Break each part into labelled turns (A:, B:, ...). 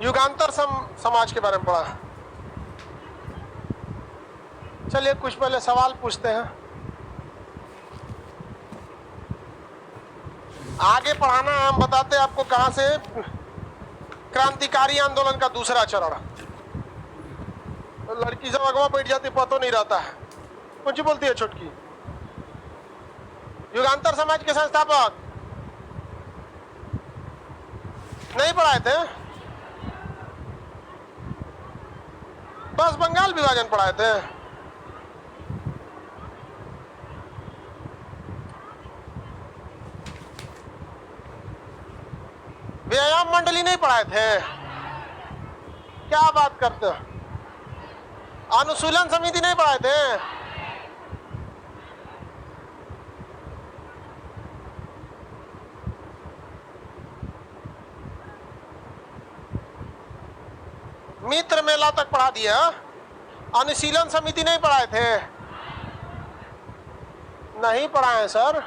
A: युगांतर समाज के बारे में पढ़ा। चलिए कुछ पहले सवाल पूछते हैं, आगे पढ़ाना है। हम बताते हैं आपको कहां से। क्रांतिकारी आंदोलन का दूसरा चरण। तो लड़की सब अगवा बैठ जाती, पता नहीं रहता है। कुछ बोलती है छोटकी। युगांतर समाज के संस्थापक नहीं पढ़ाए थे, बस बंगाल विभाजन पढ़ाए थे। व्यायाम मंडली नहीं पढ़ाए थे, क्या बात करते हो। अनुशीलन समिति नहीं पढ़ाए थे, मित्र मेला तक पढ़ा दिया। अनुशीलन समिति नहीं पढ़ाए थे, नहीं पढ़ाए सर।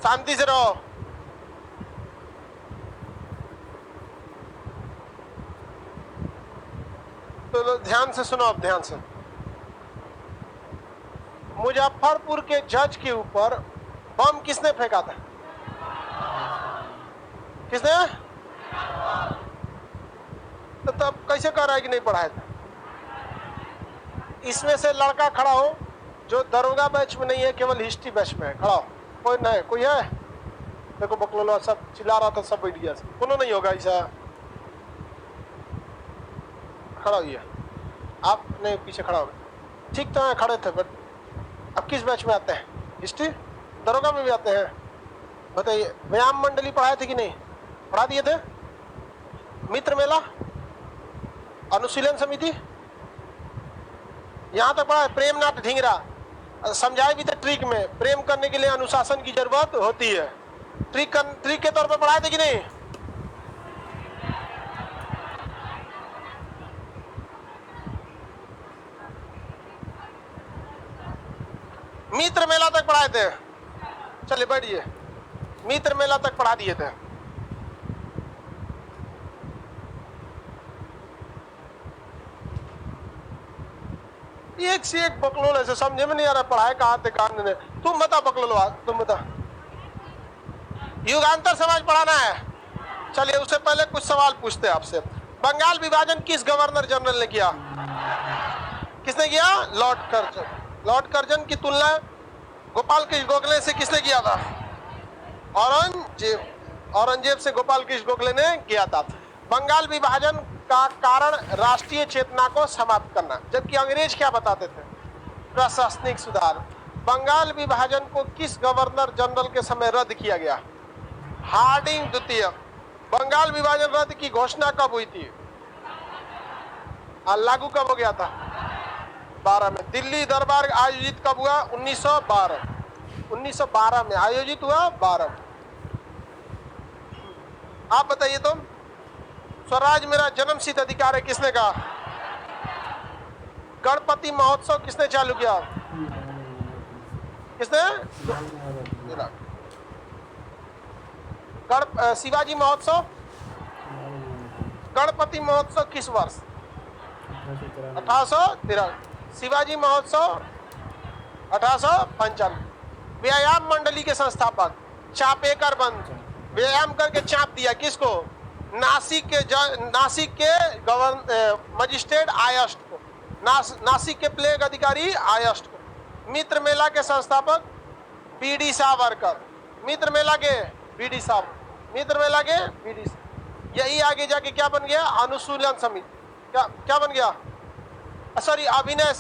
A: शांति से रहो। तो ध्यान से सुनो, अब ध्यान से। मुजफ्फरपुर के जज के ऊपर बम किसने फेंका था? किसने? तो तब कैसे कह रहा है कि नहीं पढ़ाया था? इसमें से लड़का खड़ा हो जो दरोगा बैच में नहीं है, केवल हिस्ट्री बैच में है, खड़ा हो। कोई नहीं, कोई है? देखो बकलोला सब चिल्ला रहा था, सब बैठ गया। कोनो नहीं होगा ऐसा, खड़ा होइए आप। नहीं, पीछे खड़ा हो। ठीक तो है, खड़े थे, बट अब किस बैच में आते हैं? हिस्ट्री, दरोगा में भी आते हैं। बताइए, व्यायाम मंडली पढ़ाए थे कि नहीं? पढ़ा दिए थे। मित्र मेला, अनुशीलन समिति, यहां तक पढ़ा है। प्रेमनाथ ढींगरा समझाए भी थे ट्रिक में, प्रेम करने के लिए अनुशासन की जरूरत होती है। ट्रिक के तौर पर पढ़ाए थे कि नहीं? मित्र मेला तक पढ़ाए थे। चलिए बैठिए, मित्र मेला तक पढ़ा दिए थे। एक से एक बकलोल ऐसे समझे में नहीं आ रहा, पढ़ाए कहाँ थे कहाँ नहीं। तुम बता बकलोल, तुम बता। युगांतर समाज पढ़ाना है। चलिए उससे पहले कुछ सवाल पूछते हैं आपसे। बंगाल विभाजन किस गवर्नर जनरल ने किया? किसने किया? Lord Curzon. लॉर्ड कर्जन की तुलना गोपाल कृष्ण गोखले से किसने किया था? औरंगजेब से गोपाल कृष्ण गोखले ने किया था। बंगाल विभाजन का कारण राष्ट्रीय चेतना को समाप्त करना, जबकि अंग्रेज क्या बताते थे? प्रशासनिक सुधार। बंगाल विभाजन को किस गवर्नर जनरल के समय रद्द किया गया? हार्डिंग द्वितीय। बंगाल विभाजन रद्द की घोषणा कब हुई थी? लागू कब हो गया था? 12 में। दिल्ली दरबार आयोजित कब हुआ? 1912। 1912 में आयोजित हुआ, 12 में। आप बताइए तुम। स्वराज मेरा जन्म सिद्ध अधिकार है किसने कहा? गणपति महोत्सव किसने चालू किया? किसने? शिवाजी महोत्सव। गणपति महोत्सव किस वर्ष? 1893। शिवाजी महोत्सव 1895। व्यायाम मंडली के संस्थापक चापेकर बंद। व्यायाम करके चाप दिया किसको? नासिक के मजिस्ट्रेट आयस्ट को, नासिक के प्लेग अधिकारी आयस्ट को। मित्र मेला के संस्थापक बीडी सावरकर। मित्र मेला के बीडी सावर, मित्र मेला के बीडी। यही आगे जाके क्या बन गया? अनुशीलन समिति। क्या बन गया? सॉरी, अभिनव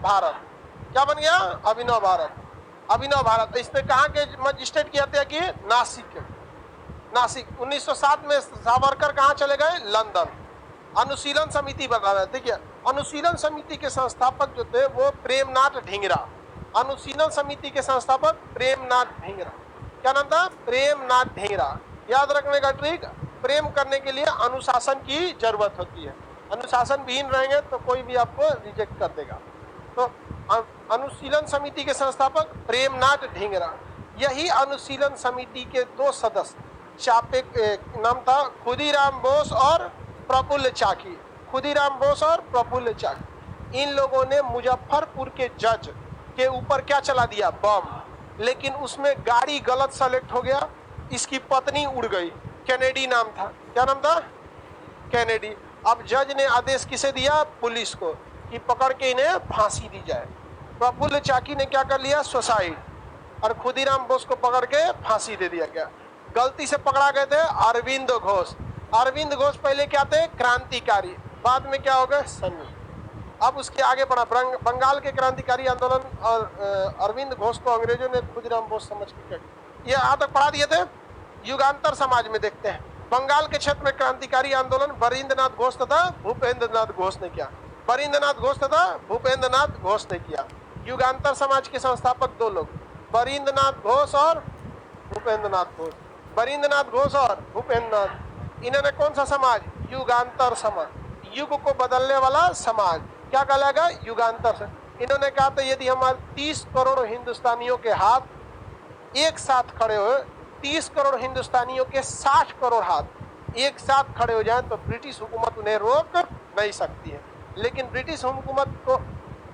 A: भारत। क्या बन गया? अभिनव भारत। अभिनव भारत। इसने कहाँ के मजिस्ट्रेट की हत्या की? नासिक के। नासिक। 1907 में सावरकर कहाँ चले गए? लंदन। अनुशीलन समिति बना रहे। देखिए, अनुशीलन समिति के संस्थापक जो थे वो प्रेमनाथ ढींगरा। अनुशीलन समिति के संस्थापक प्रेमनाथ ढींगरा। क्या नाम था? प्रेमनाथ ढींगरा। याद रखने का ट्रिक, प्रेम करने के लिए अनुशासन की जरूरत होती है। अनुशासन विहीन रहेंगे तो कोई भी आपको रिजेक्ट कर देगा। तो अनुशीलन समिति के संस्थापक प्रेमनाथ ढींगरा। यही अनुशीलन समिति के 2 सदस्य चापे नाम था खुदीराम बोस और प्रफुल्ल चाकी। खुदीराम बोस और प्रफुल्ल चाकी, इन लोगों ने मुजफ्फरपुर के जज के ऊपर क्या चला दिया, बम। लेकिन उसमें गाड़ी गलत सेलेक्ट हो गया, इसकी पत्नी उड़ गई। कैनेडी नाम था, क्या नाम था, कैनेडी। अब जज ने आदेश किसे दिया, पुलिस को, कि पकड़ के इन्हें फांसी दी जाए। प्रफुल्ल चाकी ने क्या कर लिया, सुसाइड, और खुदीराम बोस को पकड़ के फांसी दे दिया गया। गलती से पकड़ा गए थे अरविंद घोष। अरविंद घोष पहले क्या थे, क्रांतिकारी, बाद में क्या हो गए, सन्नी। अब उसके आगे बढ़ा बंगाल के क्रांतिकारी आंदोलन, और अरविंद घोष को अंग्रेजों ने खुदीराम बोस समझ के ये यहाँ तक पढ़ा दिए थे। युगांतर समाज में देखते हैं, बंगाल के क्षेत्र में क्रांतिकारी आंदोलन बरिंद्रनाथ घोष तथा भूपेंद्रनाथ घोष ने किया। बरिंद्रनाथ घोष तथा भूपेंद्रनाथ घोष ने किया। युगांतर समाज के संस्थापक 2 लोग, बरिंद्रनाथ घोष और भूपेंद्रनाथ घोष। बरिंद्रनाथ घोष और भूपेंद्रनाथ, इन्होंने कौन सा समाज, युगांतर समाज, युग को बदलने वाला समाज, क्या कहलाएगा, युगांतर से। इन्होंने कहा था यदि हमारे 30 करोड़ हिंदुस्तानियों के हाथ एक साथ खड़े हो, 30 करोड़ हिंदुस्तानियों के 60 करोड़ हाथ एक साथ खड़े हो जाए तो ब्रिटिश हुकूमत उन्हें रोक नहीं सकती है। लेकिन ब्रिटिश हुकूमत को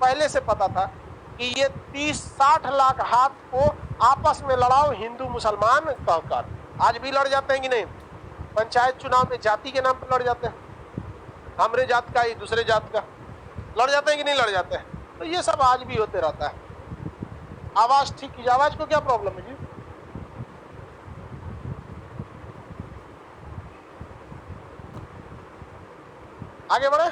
A: पहले से पता था कि ये 30-60 लाख हाथ को आपस में लड़ाओ हिंदू मुसलमान कहकर। आज भी लड़ जाते हैं कि नहीं, पंचायत चुनाव में जाति के नाम पर लड़ जाते हैं, हमरे जात का ही दूसरे जात का, लड़ जाते हैं कि नहीं लड़ जाते हैं। तो ये सब आज भी होते रहता है। आवाज ठीक कीजिए, आवाज को क्या प्रॉब्लम है जी, आगे बढ़े।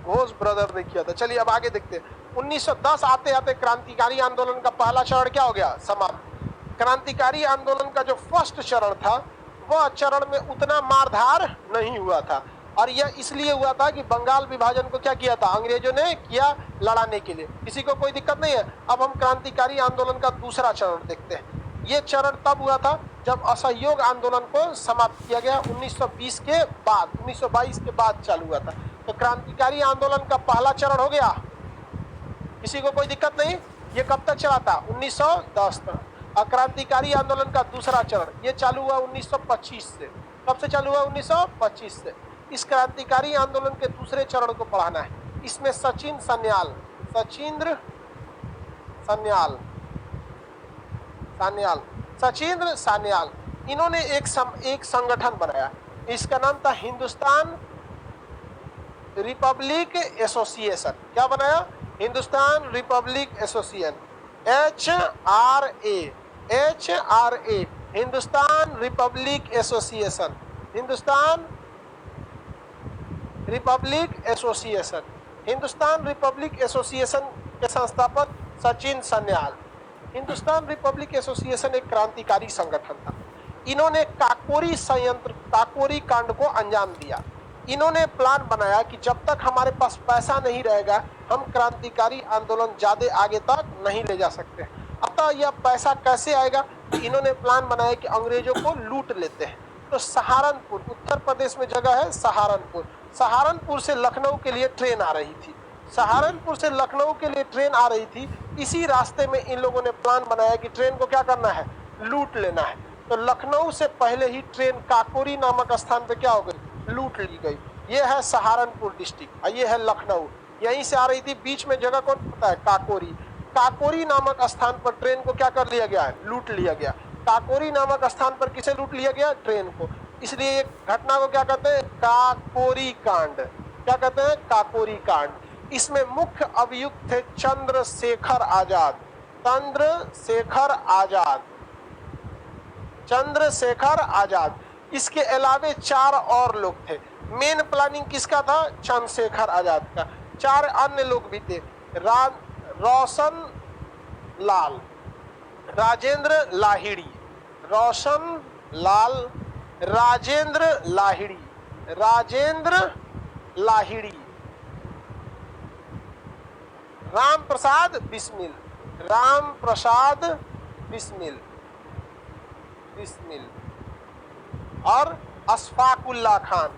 A: घोष ब्रदर ने किया था। चलिए अब आगे देखते हैं। 1910 आते आते क्रांतिकारी आंदोलन का पहला चरण क्या हो गया, समाप्त। क्रांतिकारी आंदोलन का जो फर्स्ट चरण था वह चरण में उतना मारधार नहीं हुआ था, और यह इसलिए हुआ था कि बंगाल विभाजन को क्या किया था, अंग्रेजों ने किया लड़ाने के लिए। किसी को कोई दिक्कत नहीं है। अब हम क्रांतिकारी आंदोलन का दूसरा चरण देखते हैं। ये चरण तब हुआ था जब असहयोग आंदोलन को समाप्त किया गया 1920 के बाद, 1922 के बाद चालू हुआ था। तो क्रांतिकारी आंदोलन का पहला चरण हो गया, किसी को कोई दिक्कत नहीं। ये कब तक चला था, 1910 तक। और क्रांतिकारी आंदोलन का दूसरा चरण ये चालू हुआ 1925 से। कब से चालू हुआ, 1925 से। इस क्रांतिकारी आंदोलन के दूसरे चरण को पढ़ाना है। इसमें सचिंद्र सान्याल, इन्होंने एक संगठन बनाया। इसका नाम था हिंदुस्तान रिपब्लिक एसोसिएशन। क्या बनाया, Hindustan Republic association, HRA, Hindustan Republic association, Hindustan Republic association. Hindustan Republic association के संस्थापक सचिन सान्याल। हिंदुस्तान रिपब्लिक एसोसिएशन एक क्रांतिकारी संगठन था। इन्होंने काकोरी कांड को अंजाम दिया। इन्होंने प्लान बनाया कि जब तक हमारे पास पैसा नहीं रहेगा हम क्रांतिकारी आंदोलन ज्यादा आगे तक नहीं ले जा सकते। अतः यह पैसा कैसे आएगा, इन्होंने प्लान बनाया कि अंग्रेजों को लूट लेते हैं। तो सहारनपुर, उत्तर प्रदेश में जगह है सहारनपुर से लखनऊ के लिए ट्रेन आ रही थी। सहारनपुर से लखनऊ के लिए ट्रेन आ रही थी। इसी रास्ते में इन लोगों ने प्लान बनाया कि ट्रेन को क्या करना है, लूट लेना है। तो लखनऊ से पहले ही ट्रेन काकोरी नामक स्थान पे क्या हो गई, लूट ली गई। ये है सहारनपुर डिस्ट्रिक्ट और ये है लखनऊ। यहीं से आ रही थी, बीच में जगह कौन पता है, काकोरी। काकोरी नामक स्थान पर ट्रेन को क्या कर लिया गया है, लूट लिया गया। काकोरी नामक स्थान पर किसे लूट लिया गया, ट्रेन को। इसलिए एक घटना को क्या कहते हैं, काकोरी कांड। क्या कहते हैं, काकोरी कांड। इसमें मुख्य अभियुक्त थे चंद्रशेखर आजाद। इसके अलावे 4 और लोग थे। मेन प्लानिंग किसका था, चंद्रशेखर आजाद का। 4 अन्य लोग भी थे, रोशन लाल, राजेंद्र लाहिड़ी, राम प्रसाद बिस्मिल और अशफाकुल्ला खान।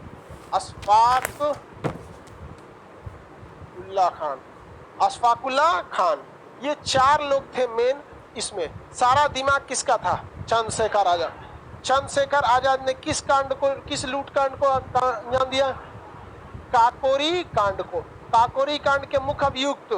A: अशफाकुल्ला खान, ये 4 लोग थे मेन। इसमें सारा दिमाग किसका था? चंद्रशेखर आजाद। चंद्रशेखर आजाद ने किस कांड को, किस लूट कांड को अंजाम दिया? काकोरी कांड को। काकोरी कांड के मुख्य अभियुक्त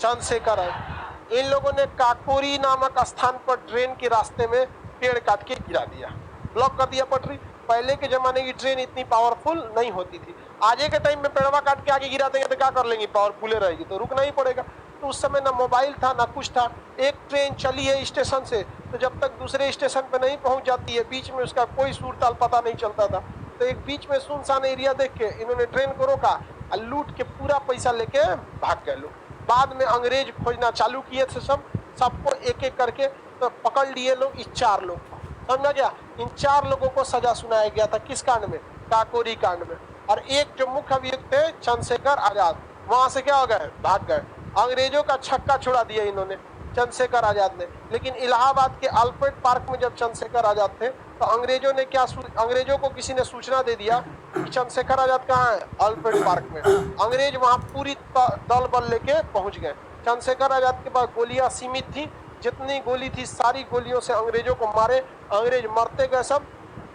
A: चंद्रशेखर आजाद। इन लोगों ने काकोरी नामक स्थान पर ट्रेन के रास्ते में पेड़ काट के गिरा दिया, ब्लॉक कर दिया पटरी। पहले के जमाने की ट्रेन इतनी पावरफुल नहीं होती थी। आज के टाइम में पेड़वा काट के आगे गिरा देंगे तो क्या कर लेंगे? पावरफुल रहेगी तो रुकना ही पड़ेगा। तो उस समय ना मोबाइल था ना कुछ था। एक ट्रेन चली है स्टेशन से, तो जब तक दूसरे स्टेशन पे नहीं पहुंच जाती है, बीच में उसका कोई सूरताल पता नहीं चलता था। तो एक बीच में सुनसान एरिया देख के इन्होंने ट्रेन को रोका और लूट के पूरा पैसा लेके भाग गए लोग। बाद में अंग्रेज खोजना चालू किए थे, सबको एक एक करके तो पकड़ लिए लोग, इस 4 लोग को। समझा गया? इन 4 लोगों को सजा सुनाया गया था किस कांड में? काकोरी कांड में। और एक जो मुख्य अभियुक्त थे चंद्रशेखर आजाद, वहां से क्या हो गए? भाग गए। अंग्रेजों का छक्का छुड़ा दिया इन्होंने, चंद्रशेखर आजाद ने। लेकिन इलाहाबाद के अल्फ्रेड पार्क में जब चंद्रशेखर आजाद थे तो अंग्रेजों ने क्या, अंग्रेजों को किसी ने सूचना दे दिया कि चंद्रशेखर आजाद कहाँ है? अल्फ्रेड पार्क में। अंग्रेज वहां पूरी दल बल लेके पहुंच गए। चंद्रशेखर आजाद के पास गोलियां सीमित थी, जितनी गोली थी सारी गोलियों से अंग्रेजों को मारे। अंग्रेज मरते गए सब।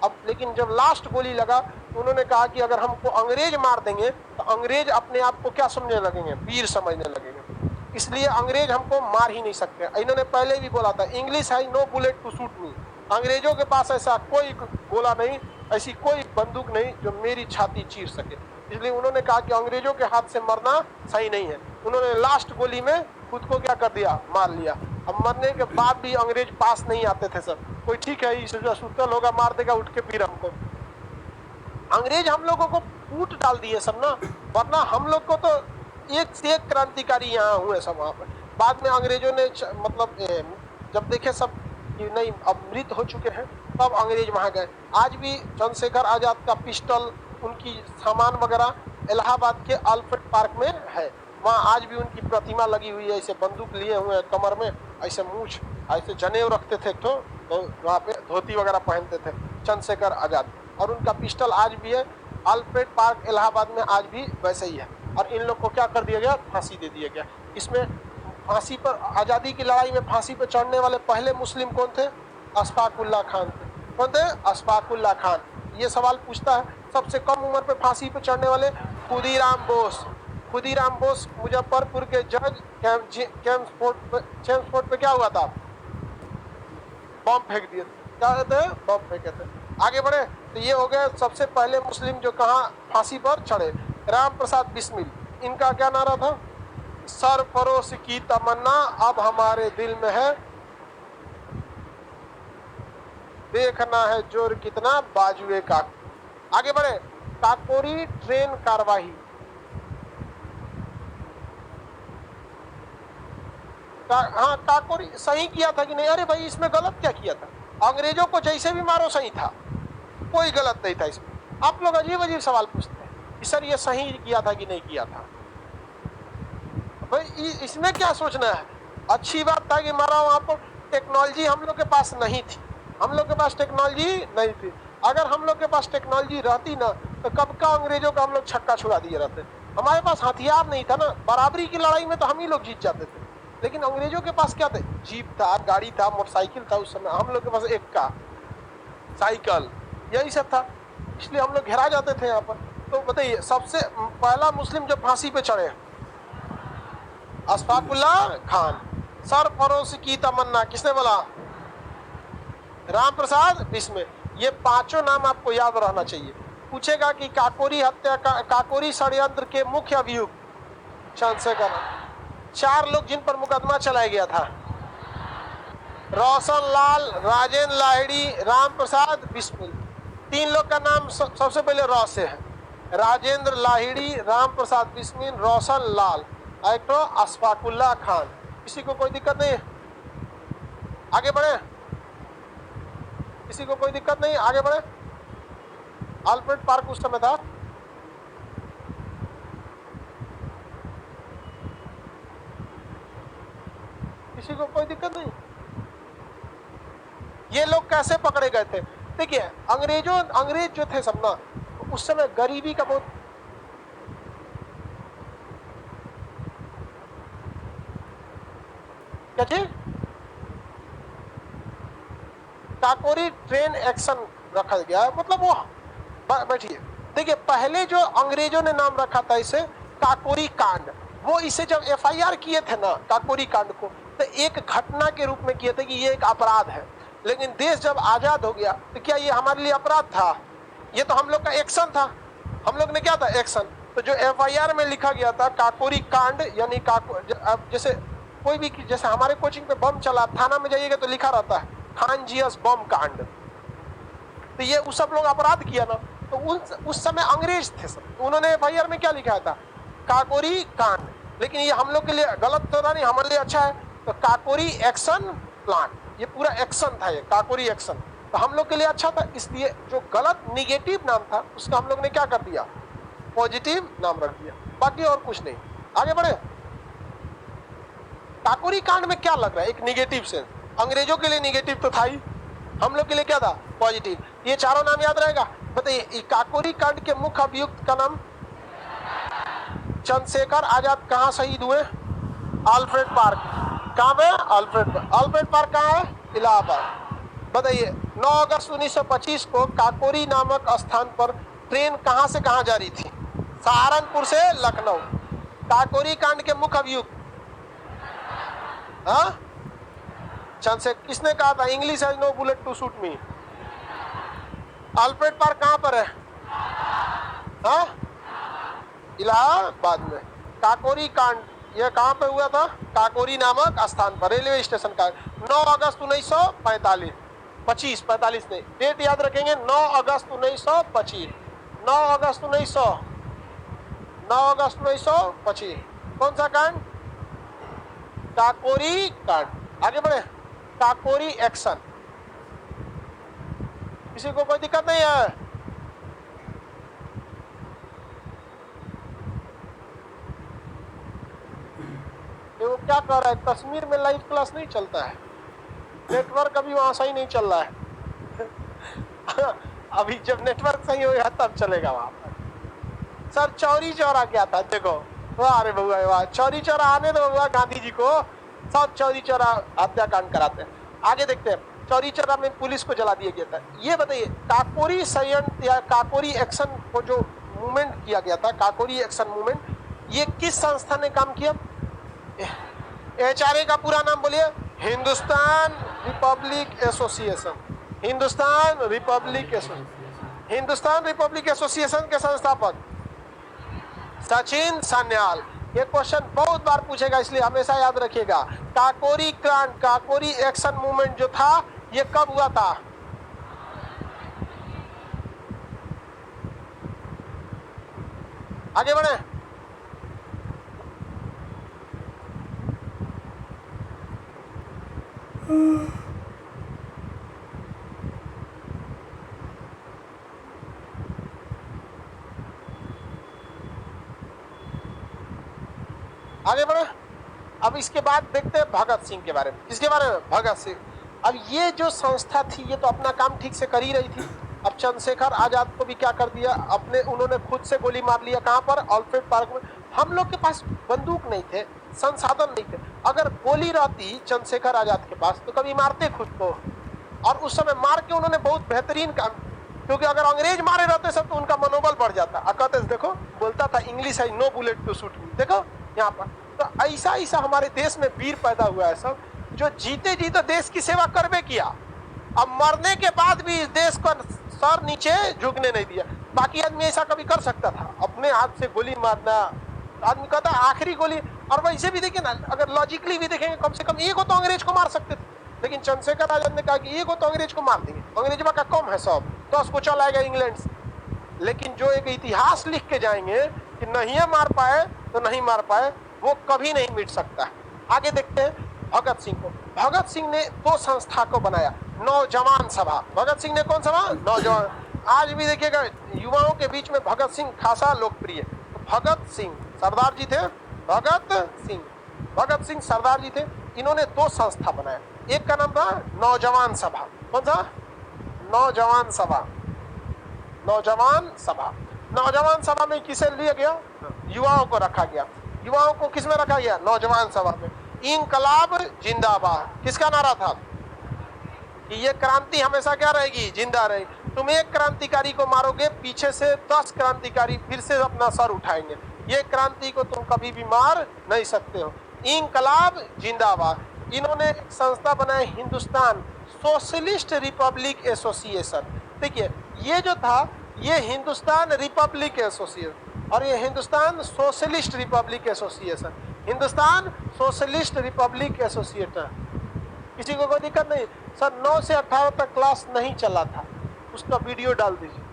A: अब लेकिन जब लास्ट गोली लगा तो उन्होंने कहा कि अगर हमको अंग्रेज मार देंगे तो अंग्रेज अपने आप को क्या समझने लगेंगे? वीर समझने लगेंगे। इसलिए अंग्रेज हमको मार ही नहीं सकते। इन्होंने पहले भी बोला था, इंग्लिश है no bullet to shoot me. अंग्रेजों के पास ऐसा कोई गोला नहीं, ऐसी कोई बंदूक नहीं जो मेरी छाती चीर सके। इसलिए उन्होंने कहा कि अंग्रेजों के हाथ से मरना सही नहीं है। उन्होंने लास्ट गोली में खुद को क्या कर दिया? मार लिया। अब मरने के बाद भी अंग्रेज पास नहीं आते थे सब। कोई ठीक है इस सुतल होगा, मार देगा उठ के फिर हमको। अंग्रेज हम लोगों को कूट डाल दिए सब ना, वरना हम लोग को तो एक से एक क्रांतिकारी यहाँ हुए सब वहाँ पर। बाद में अंग्रेजों ने मतलब जब देखे सब कि नहीं अब मृत हो चुके हैं, तब अंग्रेज वहाँ गए। आज भी चंद्रशेखर आजाद का पिस्टल, उनकी सामान वगैरह इलाहाबाद के अल्फ्रेड पार्क में है। वहाँ आज भी उनकी प्रतिमा लगी हुई है। ऐसे बंदूक लिए हुए हैं कमर में, ऐसे मूछ, ऐसे जनेऊ रखते थे तो वहाँ पे धोती वगैरह पहनते थे चंद्रशेखर आजाद। और उनका पिस्टल आज भी है अल्फ्रेड पार्क इलाहाबाद में, आज भी वैसे ही है। और इन लोग को क्या कर दिया गया? फांसी दे दिया गया। इसमें फांसी पर, आज़ादी की लड़ाई में फांसी पर चढ़ने वाले पहले मुस्लिम कौन थे? अशफाकुल्ला खान थे। कौन थे? अशफाकुल्ला खान। ये सवाल पूछता है सबसे कम उम्र पे फांसी पर चढ़ने वाले? खुदीराम बोस। खुदीराम बोस मुजफ्फरपुर के जज चेम्सफोर्ड पे क्या हुआ था? बम फेंक दिए। क्या कहते हैं? बम फेंके थे। आगे बढ़े तो ये हो गए सबसे पहले मुस्लिम जो कहाँ फांसी पर चढ़े। राम प्रसाद बिस्मिल, इनका क्या नारा था? सरफरोश की तमन्ना अब हमारे दिल में है, देखना है जोर कितना बाजुए का। आगे बढ़े, काकोरी ट्रेन कार्यवाही। हाँ, काकोरी सही किया था कि नहीं? अरे भाई इसमें गलत क्या किया था? अंग्रेजों को जैसे भी मारो सही था, कोई गलत नहीं था इसमें। आप लोग अजीब अजीब सवाल पूछते हैं कि सर ये सही किया था कि नहीं किया था। भाई इसमें क्या सोचना है? अच्छी बात था कि मारा। वहाँ पर टेक्नोलॉजी हम लोग के पास नहीं थी। हम लोग के पास टेक्नोलॉजी नहीं थी। अगर हम लोग के पास टेक्नोलॉजी रहती ना तो कब का अंग्रेजों का हम लोग छक्का छुड़ा दिए रहते। हमारे पास हथियार नहीं था ना। बराबरी की लड़ाई में तो हम ही लोग जीत जाते थे। लेकिन अंग्रेजों के पास क्या थे? जीप था, गाड़ी था, मोटरसाइकिल था। उस समय हम लोग के पास एक का साइकिल, यही सब था। इसलिए हम लोग घेरा जाते थे यहाँ पर। तो बताइए सबसे पहला मुस्लिम जो फांसी पे चढ़े, अशफाकुल्ला खान। सरफरोश की तमन्ना किसने बोला? राम प्रसाद बिस्मिल। ये 5 नाम आपको याद रहना चाहिए। पूछेगा कि काकोरी हत्या का, काकोरी षड्यंत्र के मुख्य अभियुक्त चंद्रशेखर। 4 लोग जिन पर मुकदमा चलाया गया था, रोशन लाल, राजेंद्र लाहिड़ी, राम प्रसाद बिस्मिल। 3 लोग का नाम सबसे पहले रॉ से है। राजेंद्र लाहिड़ी, राम प्रसाद बिस्मिल, रोशन लाल, एक तो अशफाकुल्ला खान। किसी को कोई दिक्कत नहीं? आगे बढ़े, किसी को कोई दिक्कत नहीं? आगे बढ़े। अल्फ्रेड पार्क उस समय था। किसी को कोई दिक्कत नहीं? ये लोग कैसे पकड़े गए थे? देखिए अंग्रेज जो थे सब ना, उस समय गरीबी का बहुत, क्या चीज? काकोरी ट्रेन एक्शन रखा गया, मतलब वो बैठिए। देखिए पहले जो अंग्रेजों ने नाम रखा था इसे काकोरी कांड, वो इसे जब एफआईआर किए थे ना काकोरी कांड को, तो एक घटना के रूप में किए थे कि ये एक अपराध है। लेकिन देश जब आजाद हो गया तो क्या ये हमारे लिए अपराध था? ये तो हम लोग का एक्शन था। हम लोग ने क्या था? एक्शन। तो जो एफआईआर में लिखा गया था काकोरी कांड, यानी अब जैसे कोई भी, जैसे हमारे कोचिंग पे बम चला, थाना में जाइएगा तो लिखा रहता है खानजियस बम कांड। तो ये उस सब लोग अपराध किया ना, तो उस समय अंग्रेज थे सब, तो उन्होंने एफआईआर में क्या लिखा था? काकोरी कांड। लेकिन ये हम लोग के लिए गलत तो नहीं, हमारे लिए अच्छा है। तो काकोरी एक्शन प्लान, ये पूरा एक्शन था, ये काकोरी एक्शन, तो हम लोग के लिए अच्छा था। इसलिए जो गलत निगेटिव नाम था उसका हम लोग ने क्या कर दिया? पॉजिटिव नाम रख दिया, बाकी और कुछ नहीं। आगे बढ़े। काकोरी कांड में क्या लग रहा है? एक निगेटिव सेंस। अंग्रेजों के लिए निगेटिव तो था ही, हम लोग के लिए क्या था? पॉजिटिव। ये चारों नाम याद रहेगा? बताइए काकोरी कांड के मुख्य अभियुक्त का नाम? चंद्रशेखर आजाद। कहाँ शहीद हुए? Alfred Park. कहाँ पे? अल्फ्रेड पार्क कहाँ है? इलाहाबाद। बताइए 9 अगस्त 1925 को काकोरी नामक स्थान पर ट्रेन कहाँ से कहाँ जा रही थी? सहारनपुर से लखनऊ। काकोरी कांड के मुख्य अभियुक्त चंद्रशेखर। किसने कहा था English has no bullet to shoot me? Alfred Park कहाँ पर है? इलाहाबाद में। काकोरी कांड ये कहाँ पे हुआ था? काकोरी नामक स्थान पर, रेलवे स्टेशन का। 9 अगस्त 1945, 45 नहीं, डेट याद रखेंगे। 9 अगस्त 1925, 9 अगस्त 1925। कौन सा कांड? काकोरी कांड। आगे बढ़े। काकोरी एक्शन। किसी को कोई दिक्कत नहीं है? वो क्या कर रहा है? कश्मीर में लाइव क्लास नहीं चलता है, नेटवर्क अभी वहां सही नहीं चल रहा है। अभी जब नेटवर्क सही होगा तब चलेगा वहां पर। सर चौरी चौरा क्या था? देखो वाह, अरे बउआ वाह, चौरी चौरा आने दो बउआ, गांधी जी को सब चौरी चौरा हत्याकांड कराते हैं। आगे देखते हैं। चौरी चौरा में पुलिस को जला दिया गया था। ये बताइए काकोरी संयंत्र या काकोरी एक्शन को जो मूवमेंट किया गया था, काकोरी एक्शन मूवमेंट, ये किस संस्था ने काम किया? एचआरए का पूरा नाम बोलिए? Hindustan Republic association. Hindustan Republic association के संस्थापक सचिन सान्याल। ये क्वेश्चन बहुत बार पूछेगा, इसलिए हमेशा याद रखिएगा। काकोरी कांड, काकोरी एक्शन मूवमेंट जो था, ये कब हुआ था? आगे बढ़े। आगे बढ़े। अब इसके बाद देखते हैं भगत सिंह के बारे में। किसके बारे में? भगत सिंह। अब ये जो संस्था थी ये तो अपना काम ठीक से कर ही रही थी। अब चंद्रशेखर आजाद को भी क्या कर दिया? उन्होंने खुद से गोली मार लिया। कहाँ पर? अल्फ्रेड पार्क में। हम लोग के पास बंदूक नहीं थे, संसाधन नहीं थे। अगर गोली रहती चंद्रशेखर आजाद के पास तो कभी मारते खुद को। और उस समय मार के उन्होंने बहुत बेहतरीन काम, क्योंकि अगर अंग्रेज मारे रहते सब तो उनका मनोबल बढ़ जाता। कहते देखो बोलता था इंग्लिश है no bullet to shoot me. देखो यहाँ पर तो ऐसा हमारे देश में वीर पैदा हुआ है सब, जो जीते जीते देश की सेवा करबे किया। अब मरने के बाद भी इस देश को सर नीचे झुकने नहीं दिया। बाकी आदमी ऐसा कभी कर सकता था? अपने हाथ से गोली मारना, आदमी कहता आखिरी गोली। और वैसे भी देखिए ना, अगर लॉजिकली भी देखेंगे, कम से कम एक को तो अंग्रेज को मार सकते थे। लेकिन चंद्रशेखर आजाद ने कहा कि एक को तो अंग्रेज को मार देंगे, अंग्रेजवा का कम है सब, तो उसको चल आएगा इंग्लैंड से। लेकिन जो एक इतिहास लिख के जाएंगे कि नहीं मार पाए तो नहीं मार पाए, वो कभी नहीं मिट सकता। आगे देखते हैं भगत सिंह को। भगत सिंह ने दो संस्था को बनाया, नौजवान सभा। भगत सिंह ने कौन सभा? नौजवान। आज भी देखिएगा युवाओं के बीच में भगत सिंह खासा लोकप्रिय। तो भगत सिंह सरदार जी थे, भगत सिंह सरदार जी थे। इन्होंने दो संस्था बनाया, एक का नाम था नौजवान सभा। कौन सा? नौजवान सभा। नौजवान सभा में किसे लिया गया? युवाओं को रखा गया। युवाओं को किस में रखा गया? नौजवान सभा में। इंकलाब जिंदाबाद किसका नारा था कि ये क्रांति हमेशा क्या रहेगी, जिंदा रहेगी। तुम एक क्रांतिकारी को मारोगे, पीछे से 10 क्रांतिकारी फिर से अपना सर उठाएंगे। ये क्रांति को तुम कभी भी मार नहीं सकते हो। इंकलाब जिंदाबाद। इन्होंने एक संस्था बनाई, हिंदुस्तान सोशलिस्ट रिपब्लिक एसोसिएशन। देखिए ये जो था, ये हिंदुस्तान रिपब्लिक एसोसिएशन और ये Hindustan socialist Republic association. Hindustan socialist Republic association. किसी को कोई दिक्कत नहीं? सर 9 से 18 तक क्लास नहीं चला था, उसका वीडियो डाल दीजिए।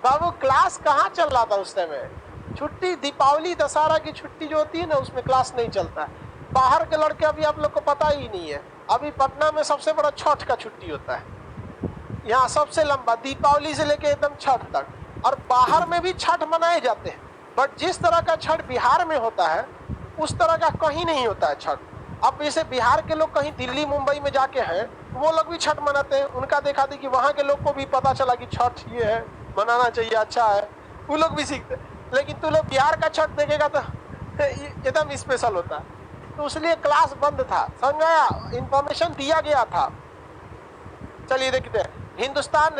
A: बाबू क्लास कहाँ चल रहा था उस समय? छुट्टी, दीपावली दशहरा की छुट्टी जो होती है ना, उसमें क्लास नहीं चलता है। बाहर के लड़के अभी आप लोग को पता ही नहीं है, अभी पटना में सबसे बड़ा छठ का छुट्टी होता है। यहाँ सबसे लंबा दीपावली से लेके एकदम छठ तक, और बाहर में भी छठ मनाए जाते हैं, बट जिस तरह का छठ बिहार में होता है उस तरह का कहीं नहीं होता है छठ। अब जैसे बिहार के लोग कहीं दिल्ली मुंबई में जाके हैं, वो लोग भी छठ मनाते हैं, उनका देखा देखी वहाँ के लोग को भी पता चला कि छठ ये है, मनाना चाहिए, अच्छा है, वो लोग भी सीखते। लेकिन तू लोग बिहार का छठ देखेगा तो एकदम स्पेशल होता है, तो इसलिए क्लास बंद था। समझ आया? इंफॉर्मेशन दिया गया था। चलिए देखते हैं। हिंदुस्तान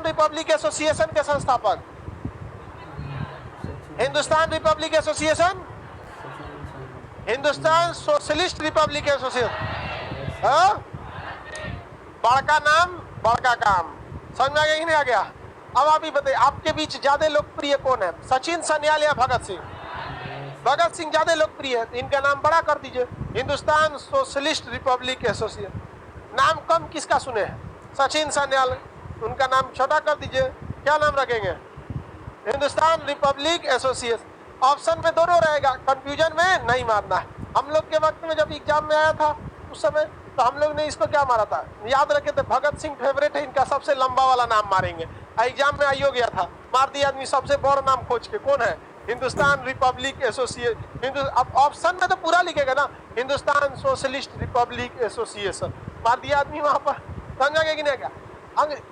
A: रिपब्लिक एसोसिएशन के संस्थापक, Hindustan Republic association, Hindustan socialist Republic association. बड़का नाम बड़का काम। समझ में आ गया कि नहीं आ गया? अब आप ही बताइए, आपके बीच ज्यादा लोकप्रिय कौन है, सचिन सन्याल या भगत सिंह? भगत सिंह ज्यादा लोकप्रिय है, इनका नाम बड़ा कर दीजिए, हिंदुस्तान सोशलिस्ट रिपब्लिक एसोसिएशन। नाम कम किसका सुने हैं? सचिन सन्याल, उनका नाम छोटा कर दीजिए, क्या नाम रखेंगे? Hindustan Republic association. ऑप्शन में दोनों रहेगा, कंफ्यूजन में नहीं मारना है। हम लोग के वक्त में जब एग्जाम में आया था उस समय, तो हम लोग ने इसको क्या मारा था, याद रखे थे, भगत सिंह फेवरेट है, इनका सबसे लंबा वाला नाम मारेंगे। एग्जाम में आइयो गया था, मार दिया आदमी सबसे बड़ा नाम खोज के, कौन है? Hindustan Republic association. अब ऑप्शन में तो पूरा लिखेगा ना, हिंदुस्तान सोशलिस्ट रिपब्लिक एसोसिएशन, मार दिया आदमी वहां पर। समझा गया कि नहीं क्या?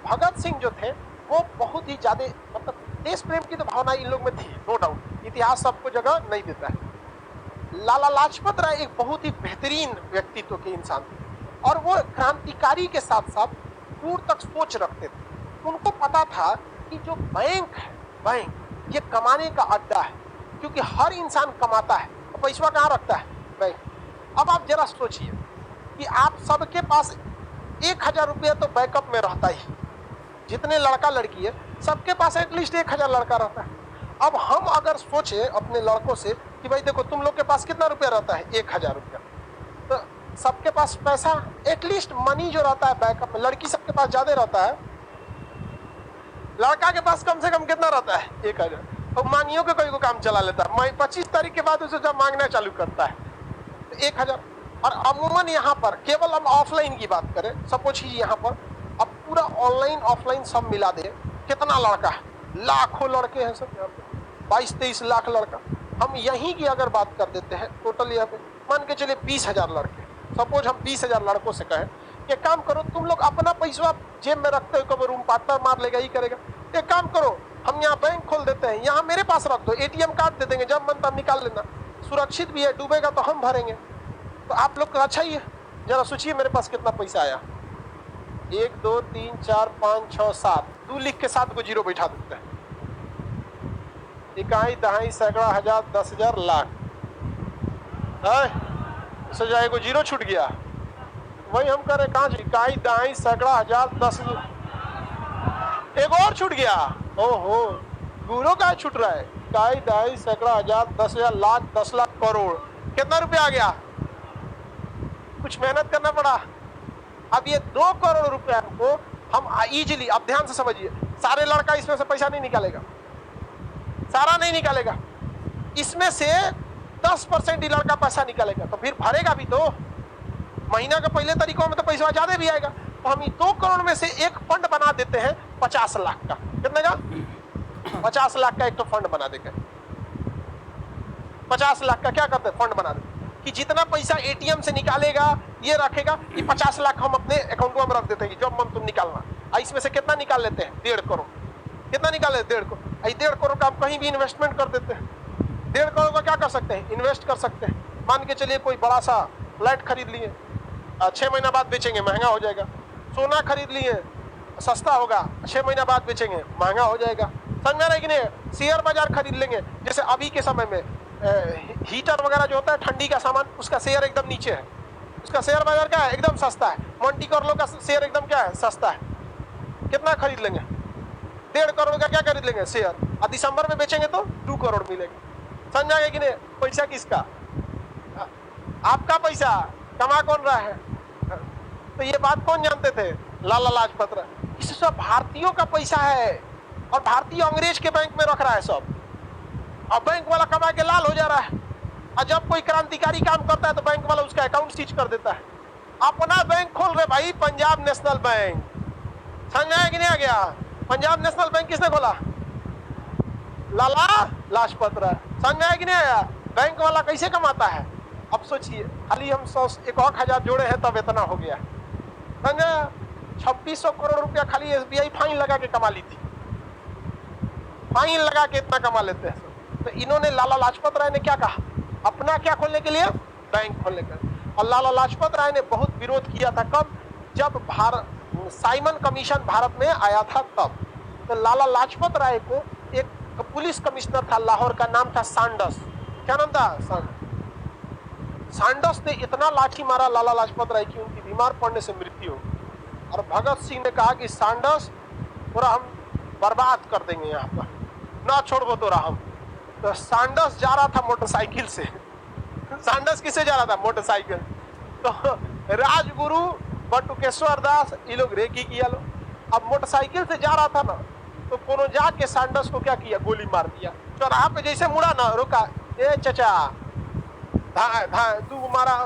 A: भगत सिंह जो थे वो बहुत ही ज्यादा, मतलब देश प्रेम की तो भावना इन लोग में थी, नो डाउट, इतिहास सबको जगह नहीं देता है। लाला लाजपत राय एक बहुत ही बेहतरीन व्यक्तित्व के इंसान थे, और वो क्रांतिकारी के साथ साथ दूर तक सोच रखते थे। उनको पता था कि जो बैंक है, बैंक ये कमाने का अड्डा है, क्योंकि हर इंसान कमाता है, तो पैसा कहाँ रखता है? बैंक। अब आप जरा सोचिए कि आप सबके पास 1000 रुपया तो बैकअप में रहता ही, जितने लड़का लड़की है सबके पास एटलीस्ट 1000 लड़का रहता है। अब हम अगर सोचे अपने लड़कों से कि भाई देखो तुम लोग के पास कितना रुपया रहता है, 1000 रुपया, तो सबके पास पैसा एटलीस्ट मनी जो रहता है बैकअप में, लड़की सबके पास ज्यादा रहता है, लड़का के पास कम से कम कितना रहता है? 1000। तो मांगियों के कोई को काम चला लेता है, 25 तारीख के बाद उसे जब मांगना चालू करता है तो 1000। और अमूमन यहाँ पर केवल हम ऑफलाइन की बात करें, सपोज कीजिए यहाँ पर अब पूरा ऑनलाइन ऑफलाइन सब मिला दे, कितना लड़का है? लाखों लड़के हैं सब यहाँ पे, 22-23 लाख लड़का। हम यहीं की अगर बात कर देते हैं टोटल, यहाँ पे मान के चलिए 20,000 लड़के, सपोज हम 20,000 लड़कों से कहें कि काम करो तुम लोग अपना पैसा जेब में रखते हो, कभी रूम पार्टनर मार लेगा, ही करेगा, एक काम करो हम यहाँ बैंक खोल देते हैं, यहाँ मेरे पास रख दो, ATM कार्ड दे देंगे, जब मन तब निकाल लेना, सुरक्षित भी है, डूबेगा तो हम भरेंगे। तो आप लोग अच्छा ही है, जरा सोचिए मेरे पास कितना पैसा आया, 1 2 3 4 5 6 7, 2 लिख के 7 को जीरो बैठा देते हैं, इकाई दहाई सैकड़ा हजार 10,000 लाख है, को जीरो छूट गया। वही हम कर रहे, कहाँ इकाई दहाई सैकड़ा हजार 10,000, एक और छूट गया। ओहो, गुरो का छूट रहा है, इकाई दहाई सैकड़ा हजार 10,000 लाख 10 लाख करोड़, कितना रुपया आ गया? कुछ मेहनत करना पड़ा। अब ये 2 करोड़ रुपया को हम इजीली, अब ध्यान से समझिए, सारे लड़का इसमें से पैसा नहीं निकालेगा, सारा नहीं निकालेगा, इसमें से 10% ही लड़का पैसा निकालेगा, तो फिर भरेगा भी तो, महीना के पहले तरीकों में तो पैसा ज्यादा भी आएगा। तो हम 2 करोड़ में से एक फंड बना देते हैं 50 लाख का, कितने का? 50 लाख का एक तो फंड बना देंगे, 50 लाख का क्या करते हैं? फंड बना देते कि जितना पैसा ATM से निकालेगा ये रखेगा, ये 50 लाख हम अपने अकाउंट में रख देते हैं, जब मन तुम निकालना। इसमें से कितना निकाल लेते हैं? 1.5 करोड़। कितना निकाल लेते? 1.5 करोड़। 1.5 करोड़ का हम कहीं भी इन्वेस्टमेंट कर देते हैं। 1.5 करोड़ का क्या कर सकते हैं? इन्वेस्ट कर सकते हैं। मान के चलिए कोई बड़ा सा फ्लैट खरीद लिए, 6 महीना बाद बेचेंगे, महंगा हो जाएगा। सोना खरीद लिए, सस्ता होगा, 6 महीना बाद बेचेंगे, महंगा हो जाएगा। समझ में रहे कि नहीं? शेयर बाजार खरीद लेंगे, जैसे अभी के समय में हीटर वगैरह जो होता है ठंडी का सामान, उसका शेयर एकदम नीचे है, उसका शेयर बाजार क्या है? एकदम सस्ता है। मोंटी कार्लो का शेयर एकदम क्या है? सस्ता है। कितना खरीद लेंगे? 1.5 करोड़ का क्या खरीद लेंगे शेयर, और दिसंबर में बेचेंगे तो 2 करोड़ मिलेंगे। समझ आएगा कि नहीं? पैसा किसका? आपका पैसा। कमा कौन रहा है? तो ये बात कौन जानते थे? लाला लाजपत राय। इस सब भारतीयों का पैसा है, और भारतीय अंग्रेज के बैंक में रख रहा है सब, और बैंक वाला कमा के लाल हो जा रहा है। और जब कोई क्रांतिकारी काम करता है तो बैंक वाला उसका अकाउंट सीज कर देता है। अपना बैंक खोल रहे भाई, पंजाब नेशनल बैंक। समझ आया कि नहीं आ गया? पंजाब नेशनल बैंक किसने खोला? लाला लाजपत राय। समझ में आया कि नहीं आया? बैंक वाला कैसे कमाता है? अब सोचिए, खाली हम 1,000 जोड़े हैं तब इतना हो गया। समझा? 2600 करोड़ रुपया खाली SBI फाइन लगा के कमा ली थी। फाइन लगा के इतना कमा लेते हैं। तो इन्होंने, लाला लाजपत राय ने क्या कहा? अपना क्या खोलने के लिए? बैंक खोलने का। और लाला लाजपत राय ने बहुत विरोध किया था। कब? जब साइमन कमीशन भारत में आया था तब। तो लाला लाजपत राय को एक पुलिस कमिश्नर था लाहौर का, नाम था सांडस। क्या नाम था? सांडस ने इतना लाठी मारा लाला लाजपत राय की, उनकी बीमार पड़ने से मृत्यु हो। और भगत सिंह ने कहा कि सांडस पूरा हम बर्बाद कर देंगे, यहाँ पर ना छोड़ो तो हम। तो सांडस जा रहा था मोटरसाइकिल से। सांडस किसे जा रहा था? मोटरसाइकिल। तो राजगुरु, बटुकेश्वर दास, ये लोग रेकी किया लो। अब मोटरसाइकिल से जा रहा था ना, तो कोनो जाके सांडस को क्या किया? गोली मार दिया। चौराहा पे जैसे मुड़ा ना, रुका, ए चचा, तू मारा।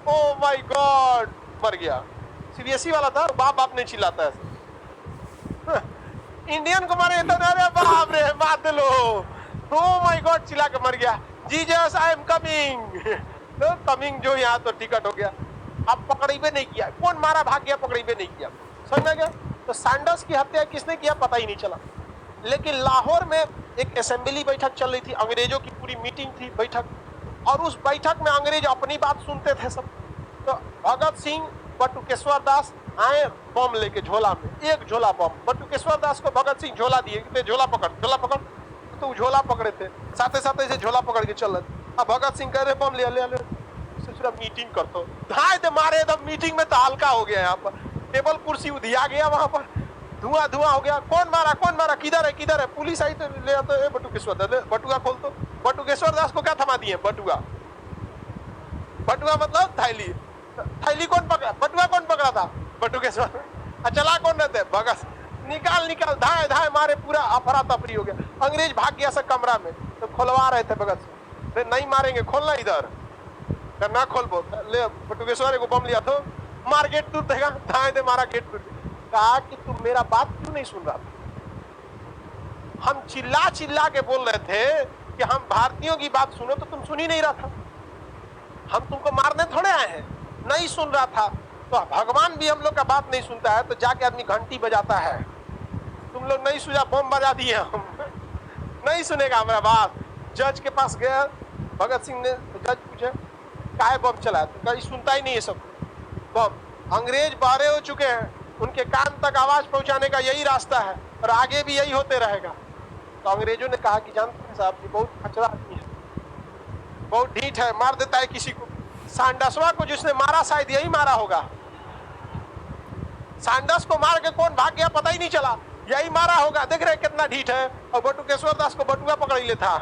A: ओ माय गॉड, मर गया। सीबीएसई वाला था, बाप नहीं चिल्लाता है। इंडियन को मारे तो, अरे बाप रे, मार लो। ओ माय गॉड, चिल्ला के मर गया। Jesus I am coming. तो कमिंग जो यहाँ तो टिकट हो गया। अब पकड़े नहीं किया, कौन मारा? भाग गया, पकड़े नहीं किया। समझ में गया? तो सांडस की हत्या किसने किया पता ही नहीं चला। लेकिन लाहौर में एक असेंबली बैठक चल रही थी, अंग्रेजों की पूरी मीटिंग थी, बैठक, और उस बैठक में अंग्रेज अपनी बात सुनते थे सब। तो भगत सिंह, बटुकेश्वर दास आए बम लेके झोला में, एक झोला बम। बटुकेश्वर दास को भगत सिंह झोला दिए, झोला पकड़, झोला पकड़। तो झोला पकड़े थे, साथे साथे से झोला पकड़ के चल रहे। अब भगत सिंह कह रहे बम ले ले ले, मीटिंग करते धाए दे मारे एकदम। मीटिंग में तो हल्का हो गया, यहाँ पर टेबल कुर्सी उधिया गया, वहां पर धुआं धुआं हो गया। कौन मारा, कौन मारा, किधर है, किधर है? पुलिस आई तो ले आते, बटुकेश्वर दास, बटुआ खोल। तो बटुकेश्वर दास को क्या थमा दिए? बटुआ। बटुआ मतलब थैली। थैली कौन पकड़ा? बटुआ कौन पकड़ा था? बटुकेश्वर। चला कौन रहते? भगत। निकाल निकाल, धाए धाए मारे, पूरा अफरा तफरी हो गया। अंग्रेज भाग गया सब कमरा में। तो खुलवा रहे थे भगत सिंह, नहीं मारेंगे, खोलना इधर ना खोल बो। ले बटुकेश्वर को बम लिया तो मार, गेट टूट देगा। धाए दे मारा, गेट टूट। कहा कि तुम मेरा बात क्यों नहीं सुन रहा था? हम चिल्ला चिल्ला के बोल रहे थे कि हम भारतीयों की बात सुनो, तो तुम सुन ही नहीं रहा था। हम तुमको मारने थोड़े आए हैं, नहीं सुन रहा था। तो भगवान भी हम लोग का बात नहीं सुनता है, तो जाके आदमी घंटी बजाता है। तुम लोग नहीं सुना, बम बजा दिए हम। नहीं सुनेगा हमारा बात। जज के पास गया भगत सिंह ने, तो जज पूछे काहे बम चला? तो कहीं सुनता ही नहीं है सब बम। अंग्रेज बारे हो चुके हैं, उनके कान तक आवाज पहुंचाने का यही रास्ता है, और आगे भी यही होते रहेगा। तो अंग्रेजों ने कहा कि जानते हैं साहब, ये बहुत खचरा आदमी है, बहुत ढीठ है, मार देता है किसी को। सांडसवा को जिसने मारा शायद यही मारा होगा। सांडस को मार के कौन भाग गया पता ही नहीं चला, यही मारा होगा। देख रहे कितना ढीठ है। और बटुकेश्वर दास को बटुआ पकड़ लेता।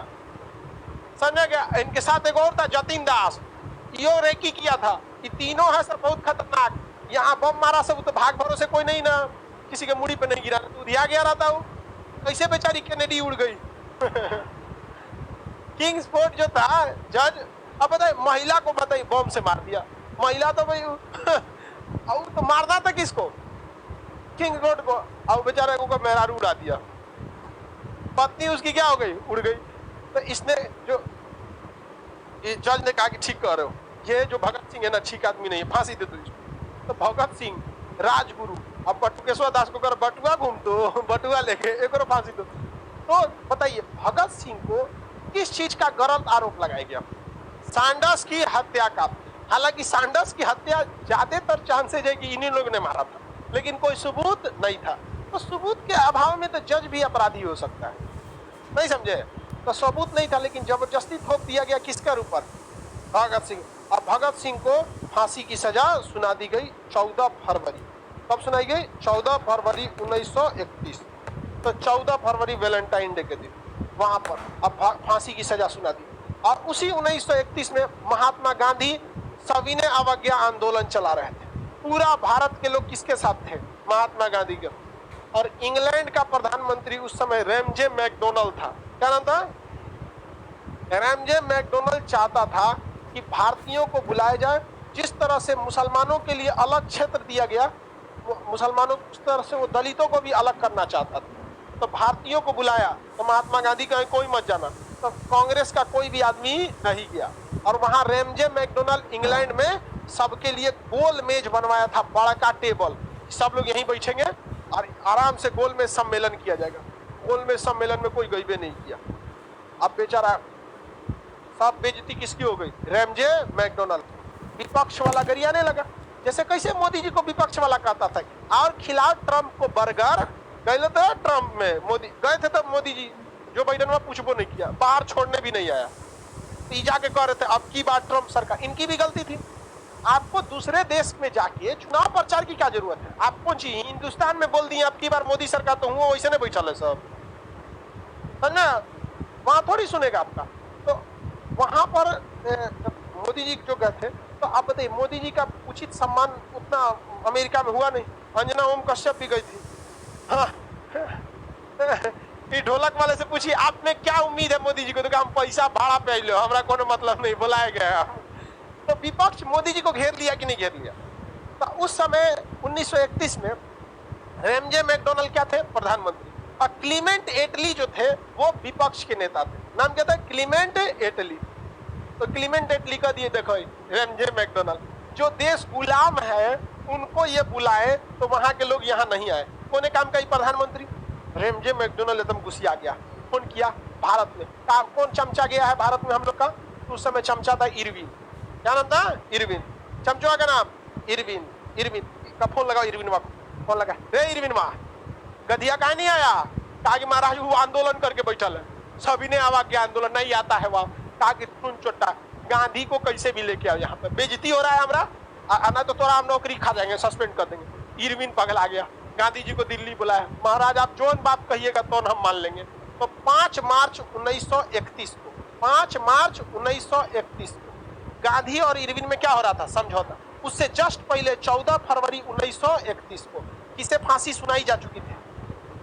A: समझ गया? इनके साथ एक और था, जतिन दास, यो रेकी किया था। ये तीनों है सर बहुत खतरनाक। यहाँ बम मारा सब, तो भाग भरोसे कोई नहीं ना, किसी के मुड़ी पे नहीं गिरा, तो दिया गया रहता हूँ। कैसे बेचारी कैनेडी उड़ गई। किंग्सफोर्ड जो था जज, अब बताइए महिला को, बताइए बम से मार दिया। महिला तो भाई और तो मारना था किसको? किंग्सफोर्ड को। और बेचारे को मेहरारू उड़ा दिया। पत्नी उसकी क्या हो गई? उड़ गई। तो इसने जो जज ने कहा कि ठीक कह रहे हो, ये जो भगत सिंह है ना, ठीक आदमी नहीं है, फांसी दे दो इसको। तो भगत सिंह, राजगुरु अब बटुकेश्वर दास को कर बटुआ घूम दो, बटुआ लेके एक और फांसी दो। तो बताइए भगत सिंह को किस चीज का गलत आरोप लगाया गया? सैंडर्स की हत्या का। हालांकि सैंडर्स की हत्या ज्यादातर चांसेज है कि इन्हीं लोगों ने मारा था, लेकिन कोई सबूत नहीं था। तो सबूत के अभाव में तो जज भी अपराधी हो सकता है, नहीं समझे? तो सबूत नहीं था, लेकिन जबरदस्ती थोप दिया गया किसके ऊपर? भगत सिंह। अब भगत सिंह को फांसी की सजा सुना दी गई 14 फरवरी। कब सुनाई गई? 14 फरवरी 1931। तो 14 फरवरी वैलेंटाइन डे के दिन वहां पर अब फांसी की सजा सुना दी। और उसी 1931 में महात्मा गांधी सविनय अवज्ञा आंदोलन चला रहे थे। पूरा भारत के लोग किसके साथ थे? महात्मा गांधी के। और इंग्लैंड का प्रधानमंत्री उस समय रैमजे मैकडोनल्ड था। क्या नाम था? रैमजे मैकडोनल्ड चाहता था कि भारतीयों को बुलाया जाए। जिस तरह से मुसलमानों के लिए अलग क्षेत्र दिया गया, मुसलमानों उस तरह से वो दलितों को भी अलग करना चाहता था। तो भारतीयों को बुलाया तो महात्मा गांधी कहे कोई मत जाना, तो कांग्रेस का कोई भी आदमी नहीं गया। और वहां रैमजे मैकडोनल्ड इंग्लैंड में सबके लिए गोल मेज बनवाया था, बड़ा का टेबल, सब लोग यहीं बैठेंगे और आराम से गोल में सम्मेलन किया जाएगा। गोल में सम्मेलन में कोई गईबे नहीं किया। अब बेचारा सब बेइज्जती किसकी हो गई? Ramsay McDonald. विपक्ष वाला गरियाने लगा, जैसे कैसे मोदी जी को विपक्ष वाला कहता था। और खिलाओ ट्रंप को बर्गर, गए थे ट्रंप में, मोदी गए थे तब मोदी जी जो बाइडन में पूछबो नहीं किया, बाहर छोड़ने भी नहीं आया। तो जाके कह रहे थे अब की बार ट्रंप सरकार, इनकी भी गलती थी। आपको दूसरे देश में जाके चुनाव प्रचार की क्या जरूरत है? आपको हिंदुस्तान में बोल दिए अब की बार मोदी सरकार, तो हुआ वैसे नहीं बैठा है सब, है ना? वहां थोड़ी सुनेगा आपका। तो वहां पर मोदी जी जो गए थे, तो आप बताइए मोदी जी का उचित सम्मान उतना अमेरिका में हुआ नहीं। अंजना ओम कश्यप भी गई थी। हाँ ढोलक वाले से पूछिए आप में क्या उम्मीद है मोदी जी को, तो हम पैसा भाड़ा पे लो, हमारा कोनो मतलब नहीं, बुलाया गया। तो विपक्ष मोदी जी को घेर लिया कि नहीं घेर लिया? तो उस समय 1931 में रैमजे मैकडोनल्ड क्या थे? प्रधानमंत्री। और क्लीमेंट एटली जो थे वो विपक्ष के नेता थे। नाम क्या था? क्लीमेंट एटली। तो क्लीमेंट एटली का दिए देखो रैमजे मैकडोनल्ड, जो देश गुलाम है उनको ये बुलाए तो वहां के लोग यहाँ नहीं आए। कोने काम का ही प्रधानमंत्री रैमजे मैकडोनल्ड एकदम गुस्सा गया। फोन किया भारत में, कौन चमचा गया है भारत में हम लोग का? तो उस समय चमचा था इरविन। क्या नाम था? इरविन। चमचुआ का नाम इरविन। इरविन का फोन लगाओ, इरविन को फोन लगा, रे इरविन वाह गधिया कहा नहीं आया? कहा कि महाराज वो आंदोलन करके बैठल है, सभी ने आवाज किया आंदोलन नहीं आता है। वहां कहा कि सुन चोटा, गांधी को कैसे भी लेके आओ, यहाँ पे बेइज्जती हो रहा है हमारा, ना तो तोरा हम नौकरी खा जाएंगे, सस्पेंड कर देंगे। इरविन पगला गया, गांधी जी को दिल्ली बुलाया, महाराज आप जो बात कहिएगा तो हम मान लेंगे। तो 5 मार्च 1931 को, 5 मार्च 1931 को गांधी और इरविन में क्या हो रहा था? समझौता। उससे जस्ट पहले 14 फरवरी 1931 को किसे फांसी सुनाई जा चुकी थी,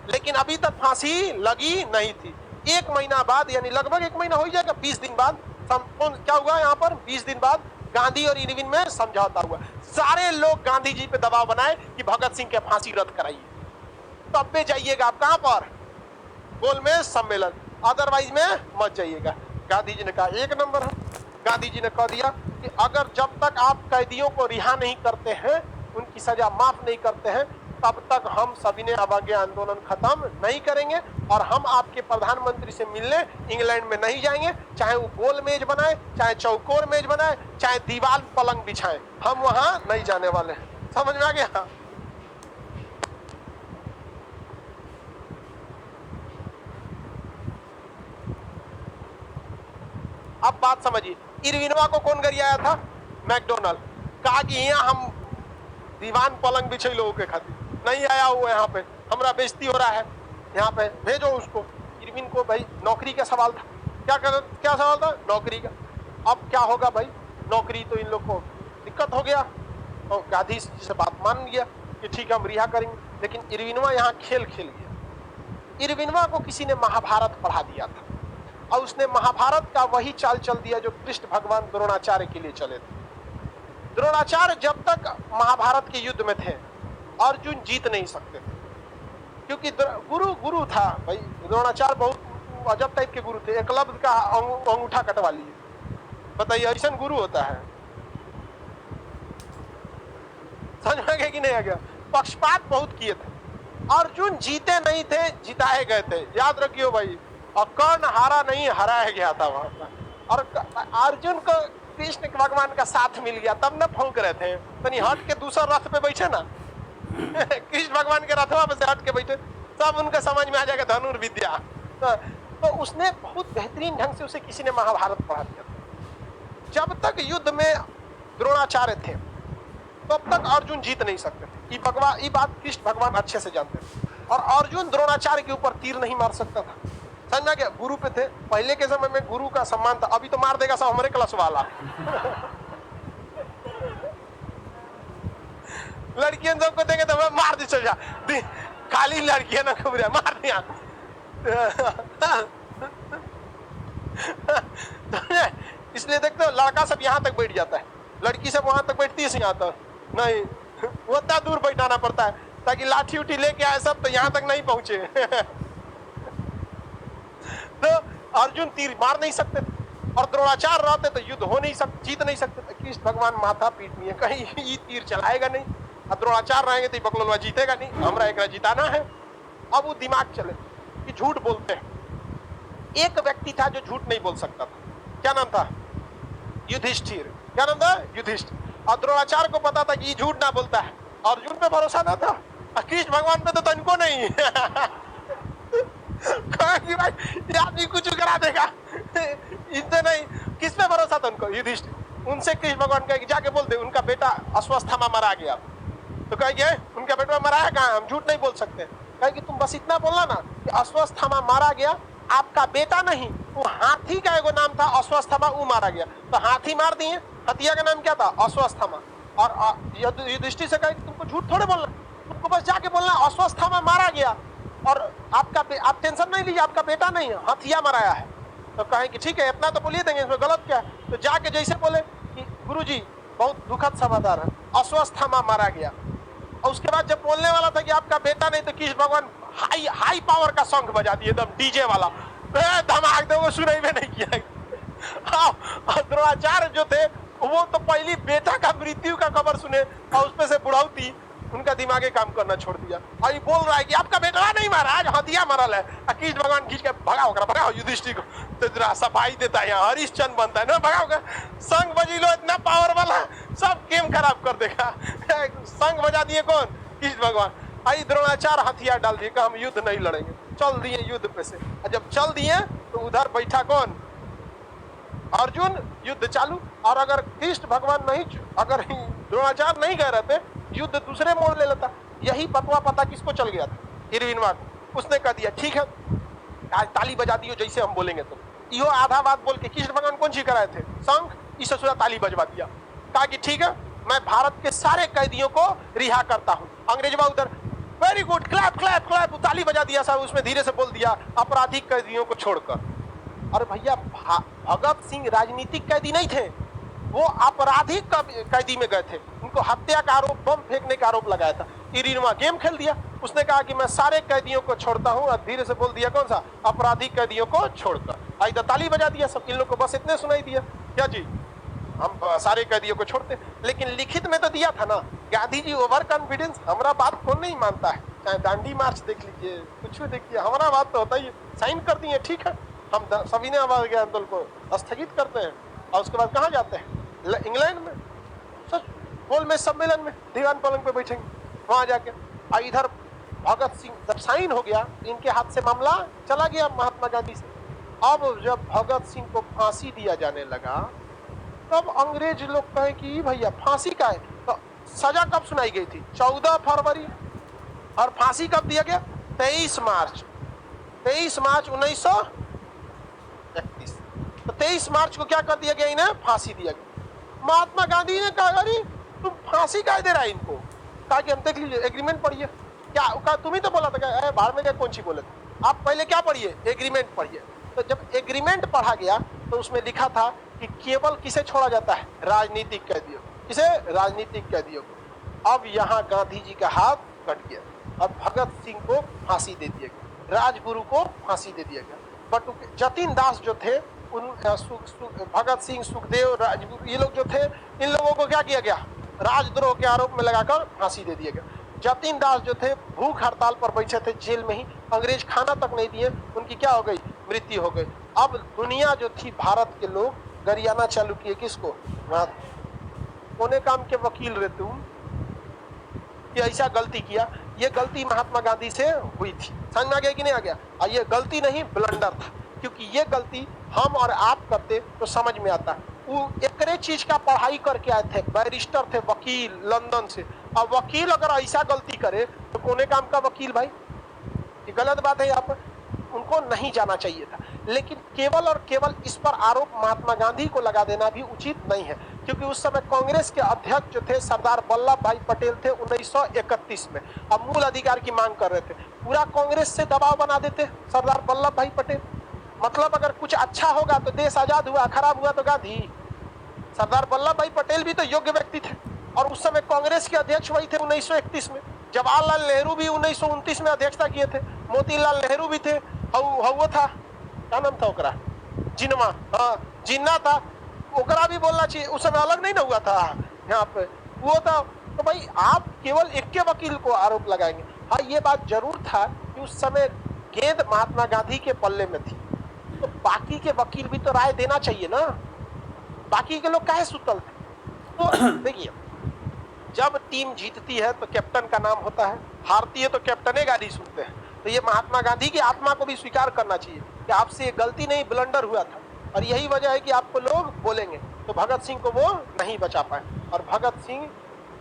A: लेकिन अभी तक फांसी लगी नहीं थी। 1 महीना बाद, यानी लगभग 1 महीना हो जाएगा, 20 दिन बाद क्या हुआ यहाँ पर? 20 दिन बाद गांधी और इरविन में समझौता हुआ। सारे लोग गांधी जी पे दबाव बनाए कि भगत सिंह के फांसी रद्द कराइए। तो अब पे जाइएगा आप कहां पर? गोल में सम्मेलन, अदरवाइज में मत जाइएगा। गांधी जी ने कहा एक नंबर है। गांधी जी ने कह दिया कि अगर जब तक आप कैदियों को रिहा नहीं करते हैं, उनकी सजा माफ नहीं करते हैं, तब तक हम सभी ने अवज्ञा आंदोलन खत्म नहीं करेंगे और हम आपके प्रधानमंत्री से मिलने इंग्लैंड में नहीं जाएंगे। चाहे वो गोल मेज बनाए, चाहे चौकोर मेज बनाए, चाहे दीवार पलंग बिछाए, हम वहां नहीं जाने वाले हैं। समझ में आ गया? अब बात समझिए, इरविनवा को कौन गरियाया था? मैकडोनल्ड। कहा कि यहाँ हम दीवान पलंग बिछे लोगों के खातिर नहीं आया हुआ, यहाँ पे हमारा बेइज्जती हो रहा है, यहाँ पे भेजो उसको। इरविन को भाई नौकरी का सवाल था। क्या सवाल था? नौकरी का। अब क्या होगा भाई? नौकरी तो इन लोग को दिक्कत हो गया। तो गांधी से बात मान लिया कि ठीक है हम रिहा करेंगे, लेकिन इरविनवा यहाँ खेल खेल गया। इरविनवा को किसी ने महाभारत पढ़ा दिया था और उसने महाभारत का वही चाल चल दिया जो कृष्ण भगवान द्रोणाचार्य के लिए चले थे। द्रोणाचार्य जब तक महाभारत के युद्ध में थे अर्जुन जीत नहीं सकते थे, क्योंकि गुरु था भाई। द्रोणाचार्य बहुत अजब टाइप के गुरु थे, एकलव्य का अंगूठा कटवा लिए। बताइए ऐसा गुरु होता है? समझ में आ गया कि नहीं आ गया? पक्षपात बहुत किए थे। अर्जुन जीते नहीं थे, जिताए गए थे, याद रखियो भाई। और कर्ण हारा नहीं, हराया गया था वहां पर। और अर्जुन को कृष्ण भगवान का साथ मिल गया, तब न फौंक रहे थे। तनी हट के दूसरा रथ पे बैठे ना कृष्ण भगवान के रथवा पे से हट के बैठे, सब उनके समझ में आ जाएगा धनुर्विद्या। तो उसने बहुत बेहतरीन ढंग से उसे किसी ने महाभारत पढ़ा दिया। जब तक युद्ध में द्रोणाचार्य थे तब तक अर्जुन जीत नहीं सकते थे। ये बात कृष्ण भगवान अच्छे से जानते थे। और अर्जुन द्रोणाचार्य के ऊपर तीर नहीं मार सकता था। समझना क्या, गुरु पे थे। पहले के समय में गुरु का सम्मान था, अभी तो मार देगा सब हमारे क्लास वाला लड़कियों सबको देंगे तो मार दी, चल जा, खाली लड़कियां ना खबरिया मार दिया इसलिए देखते हो लड़का सब यहाँ तक बैठ जाता है, लड़की सब वहां तक बैठती है, यहाँ तक नहीं, वो इतना दूर बैठाना पड़ता है ताकि लाठी उठी लेके आए सब तो यहाँ तक नहीं पहुंचे तो अर्जुन तीर मार नहीं सकते थे और द्रोणाचार्य रहते तो युद्ध हो नहीं सकते, जीत नहीं सकते थे। कृष्ण भगवान माथा पीटनी है, कहीं ये तीर चलाएगा नहीं, और द्रोणाचार्य रहेंगे तो बकलोलवा जीतेगा नहीं, हमरा एक जिताना है। अब वो दिमाग चले कि झूठ बोलते हैं। एक व्यक्ति था जो झूठ नहीं बोल सकता था, क्या नाम था? युधिष्ठिर। क्या नाम था? युधिष्ठिर। और द्रोणाचार्य को पता था कि ये झूठ ना बोलता है, अर्जुन पे भरोसा ना था, कृष्ण भगवान पे तो इनको नहीं कि भाई ये आदमी कुछ करा देगा इनसे नहीं, किस पे भरोसा था उनको? युधिष्ठिर। उनसे कृष्ण भगवान कहे कि जाके बोल दे उनका बेटा अश्वत्थामा मारा गया। तो कहेंगे उनका बेटा मराया कहाँ, हम झूठ नहीं बोल सकते। कहेंगे तुम बस इतना बोलना ना कि अश्वत्थामा मारा गया, आपका बेटा नहीं, वो हाथी का एगो नाम था अश्वत्थामा, वो मारा गया। तो हाथी मार दिए, हथिया का नाम क्या था? अश्वत्थामा। और युधिष्ठिर से कहे तुमको झूठ थोड़े बोलना, तुमको बस जाके बोलना अश्वत्थामा मारा गया और आप टेंशन नहीं लीजिए, आपका बेटा नहीं है, हथिया मराया है। तो कहें कि ठीक है इतना तो बोलिए देंगे, इसमें गलत क्या है? तो जाके जैसे बोले कि गुरुजी बहुत दुखद समाचार है, अश्वत्थामा मारा गया। और उसके बाद जब बोलने वाला था कि आपका बेटा नहीं, तो कृष्ण भगवान हाई पावर का शंख बजा दिए, एकदम डीजे वाला, धमाक दे, वो सुनाई में नहीं किया। द्रोणाचार्य जो थे वो तो पहली बेटा का मृत्यु का खबर सुने और उसमें से बुढ़ाउती, उनका दिमागे काम करना छोड़ दिया। और ये बोल रहा है कि आपका बेटा नहीं मारा, आज हथिया मरल है। कृष्ण भगवान खींच के भगाओ युधिष्ठिर को, तो सफाई देता है, यहाँ हरिश्चंद्र बनता है ना, भगाओ संग बजी लो, इतना पावर वाला सब गेम खराब कर देगा। संग बजा दिए कौन? कृष्ण भगवान। आई द्रोणाचार्य हथियार डाल दिए, हम युद्ध नहीं लड़ेंगे, चल दिए युद्ध पे से। जब चल दिए तो उधर बैठा कौन? अर्जुन। युद्ध चालू। और अगर कृष्ण भगवान नहीं, अगर द्रोणाचार्य नहीं गए रहते, युद्ध दूसरे मोड़ ले लेता। यही बतवा पता किसको चल गया था? हिरविनवा को। उसने कह दिया ठीक है आज ताली बजा दियो जैसे हम बोलेंगे। तो यो आधा बात बोल के कृष्ण भगवान कौन सी कराए थे? शंख। इस ससुरा ताली बजवा दिया, कहा कि ठीक है मैं भारत के सारे कैदियों को रिहा करता हूँ। अंग्रेजवा उधर very good, clap clap clap, ताली बजा दिया साहब। उसमें धीरे से बोल दिया आपराधिक कैदियों को छोड़कर। अरे भैया भगत सिंह राजनीतिक कैदी नहीं थे, वो आपराधिक कैदी में गए थे। उनको हत्या का आरोप, बम फेंकने का आरोप लगाया था। इरिनवा गेम खेल दिया, उसने कहा कि मैं सारे कैदियों को छोड़ता हूँ, और धीरे से बोल दिया कौन सा? आपराधिक कैदियों को छोड़कर। आई ताली बजा दिया सब। इन लोग को बस इतने सुनाई दिया क्या जी हम सारे कैदियों को छोड़ते, लेकिन लिखित में तो दिया था ना। गांधी जी ओवर कॉन्फिडेंस, हमारा बात कौन नहीं मानता है? चाहे दांडी मार्च देख लीजिए, कुछ भी देखिए, हमारा बात तो होता ही। साइन कर दिए ठीक है, हम सविनय अवज्ञा आंदोलन को स्थगित करते हैं। और उसके बाद कहाँ जाते हैं? इंग्लैंड में सच गोल में सम्मेलन में दीवान पलंग पे बैठेंगे, वहां जाके। और इधर भगत सिंह जब साइन हो गया, इनके हाथ से मामला चला गया महात्मा गांधी से। अब जब भगत सिंह को फांसी दिया जाने लगा, तब अंग्रेज लोग कहे कि भैया फांसी का है। तो सजा कब सुनाई गई थी? 14 फरवरी। और फांसी कब दिया गया? 23 मार्च 1931। तो 23 मार्च को क्या कर दिया गया? इन्हें फांसी दिया गया। महात्मा गांधी ने कहा अरे तुम फांसी क्या दे रहा है इनको? कहा कि हम देख लीजिए एग्रीमेंट पढ़िए। क्या कहा? तुम ही तो बोला था, बाहर में क्या कौन सी बोले थे आप? पहले क्या पढ़िए? एग्रीमेंट पढ़िए। तो जब एग्रीमेंट पढ़ा गया तो उसमें लिखा था कि केवल किसे छोड़ा जाता है? राजनीतिक कैदियों। किसे? राजनीतिक कैदियों को। अब यहाँ गांधी जी का हाथ कट गया, अब भगत सिंह को फांसी दे दिया गया, राजगुरु को फांसी दे दिया गया। बट जतिन दास जो थे, उन भगत सिंह, सुखदेव, राजगुरु, ये लोग जो थे, इन लोगों को क्या किया गया? राजद्रोह के आरोप में लगाकर फांसी दे दिया गया। जतिन दास जो थे भूख हड़ताल पर बैठे थे जेल में ही, अंग्रेज खाना तक नहीं दिए, उनकी क्या हो गई, मृत्यु हो गई। अब दुनिया जो थी, भारत के लोग गरियाना चालू किए किसको, कोने काम के वकील रहे तुम, कि ऐसा गलती किया। ये गलती महात्मा गांधी से हुई थी, समझ में आ गया कि नहीं आ गया? और ये गलती नहीं ब्लंडर था, क्योंकि ये गलती हम और आप करते तो समझ में आता। वो एकरे चीज का पढ़ाई करके आए थे, बैरिस्टर थे, वकील लंदन से। अब वकील अगर ऐसा गलती करे तो कोने काम का वकील भाई, ये गलत बात है। यहाँ पर उनको नहीं जाना चाहिए था, लेकिन केवल और केवल इस पर आरोप महात्मा गांधी को लगा देना भी उचित नहीं है, क्योंकि उस समय कांग्रेस के अध्यक्ष जो थे सरदार वल्लभ भाई पटेल थे 1931 में, अब मूल अधिकार की मांग कर रहे थे। पूरा कांग्रेस से दबाव बना देते सरदार वल्लभ भाई पटेल, मतलब अगर कुछ अच्छा होगा तो देश आजाद हुआ, खराब हुआ तो गांधी। सरदार वल्लभ भाई पटेल भी तो योग्य व्यक्ति थे, और उस समय कांग्रेस के अध्यक्ष वही थे 1931 में। जवाहरलाल नेहरू भी 1929 में अध्यक्षता किए थे, मोतीलाल नेहरू भी थे, वो था, क्या नाम था ओकरा, जिन्ना, हाँ जिन्ना था, ओकरा भी बोलना चाहिए, उस समय अलग नहीं ना हुआ था यहाँ पे, वो था। तो भाई आप केवल एक के वकील को आरोप लगाएंगे। हाँ ये बात जरूर था कि उस समय गेंद महात्मा गांधी के पल्ले में थी, तो बाकी के वकील भी तो राय देना चाहिए ना, बाकी के लोग काहे सुतल थे? तो देखिए, जब टीम जीतती है तो कैप्टन का नाम होता है, हारती है तो कैप्टने गाड़ी सुनते हैं। तो ये महात्मा गांधी की आत्मा को भी स्वीकार करना चाहिए कि आपसे गलती नहीं, ब्लंडर हुआ था, और यही वजह है कि आपको लोग बोलेंगे। तो भगत सिंह को वो नहीं बचा पाए, और भगत सिंह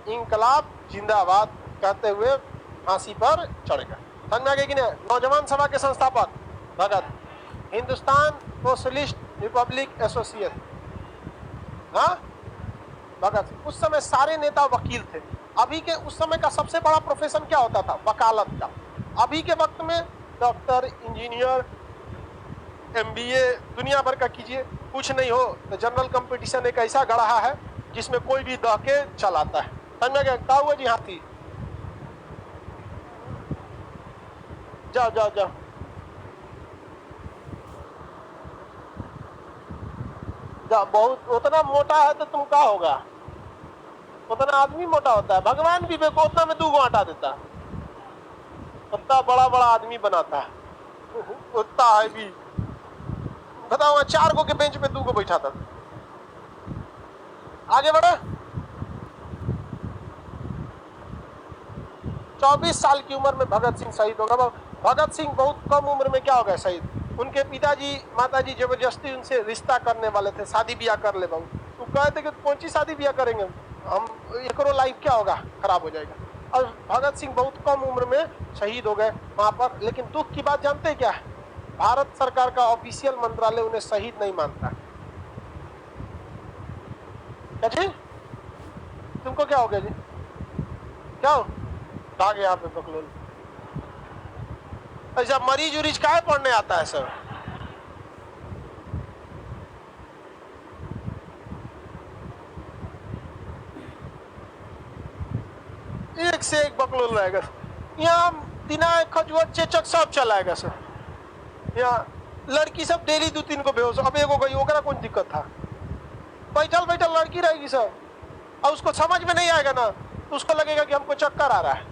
A: इंकलाब जिंदाबाद कहते हुए फांसी पर चढ़ गए। समझ में आ गया कि नहीं? नौजवान सभा के संस्थापक भगत, हिंदुस्तान सोशलिस्ट रिपब्लिक एसोसिएशन, हाँ भगत सिंह। उस समय सारे नेता वकील थे। अभी के उस समय का सबसे बड़ा प्रोफेशन क्या होता था? वकालत का। अभी के वक्त में डॉक्टर, इंजीनियर, एमबीए, दुनिया भर का कीजिए, कुछ नहीं हो तो जनरल कंपटीशन एक ऐसा गढ़ा है जिसमें कोई भी दह के चलाता है। समझ में गया? क्या हुआ जी हाथी? जाओ जाओ जाओ, जाओ। बहुत उतना मोटा है तो तुम क्या होगा? उतना आदमी मोटा होता है, भगवान भी बेको उतना में 2 गो आटा देता है, उतना बड़ा बड़ा आदमी बनाता है, उतना है भी। बताओ 4 गो के बेंच पे 2 गो बैठा था। आगे बढ़ो। 24 साल की उम्र में भगत सिंह शहीद हो गए। भगत सिंह बहुत कम उम्र में क्या हो गए शहीद? उनके पिताजी माताजी जबरदस्ती उनसे रिश्ता करने वाले थे, शादी ब्याह कर ले बाबू। तो कहते कि कौन सी शादी ब्याह करेंगे हम, एकरो लाइफ क्या होगा, खराब हो जाएगा। और भगत सिंह बहुत कम उम्र में शहीद हो गए वहां पर। लेकिन दुख की बात जानते हैं क्या है? भारत सरकार का ऑफिशियल मंत्रालय उन्हें शहीद नहीं मानता। क्या जी? तुमको क्या हो गया जी? क्या हो? भाग यहाँ पे बकलोल। ऐसा मरीज उरीज काहे पढ़ने आता है सर? एक से एक बकलोल रहेगा यहाँ। दिना खजुआ चेचक सब चलाएगा सर। यहाँ लड़की सब डेली 2-3 को बेहोश, अब एगो गई, ओकरा कौन दिक्कत था? बैठल बैठल लड़की रहेगी सर, और उसको समझ में नहीं आएगा ना, तो उसको लगेगा कि हमको चक्कर आ रहा है।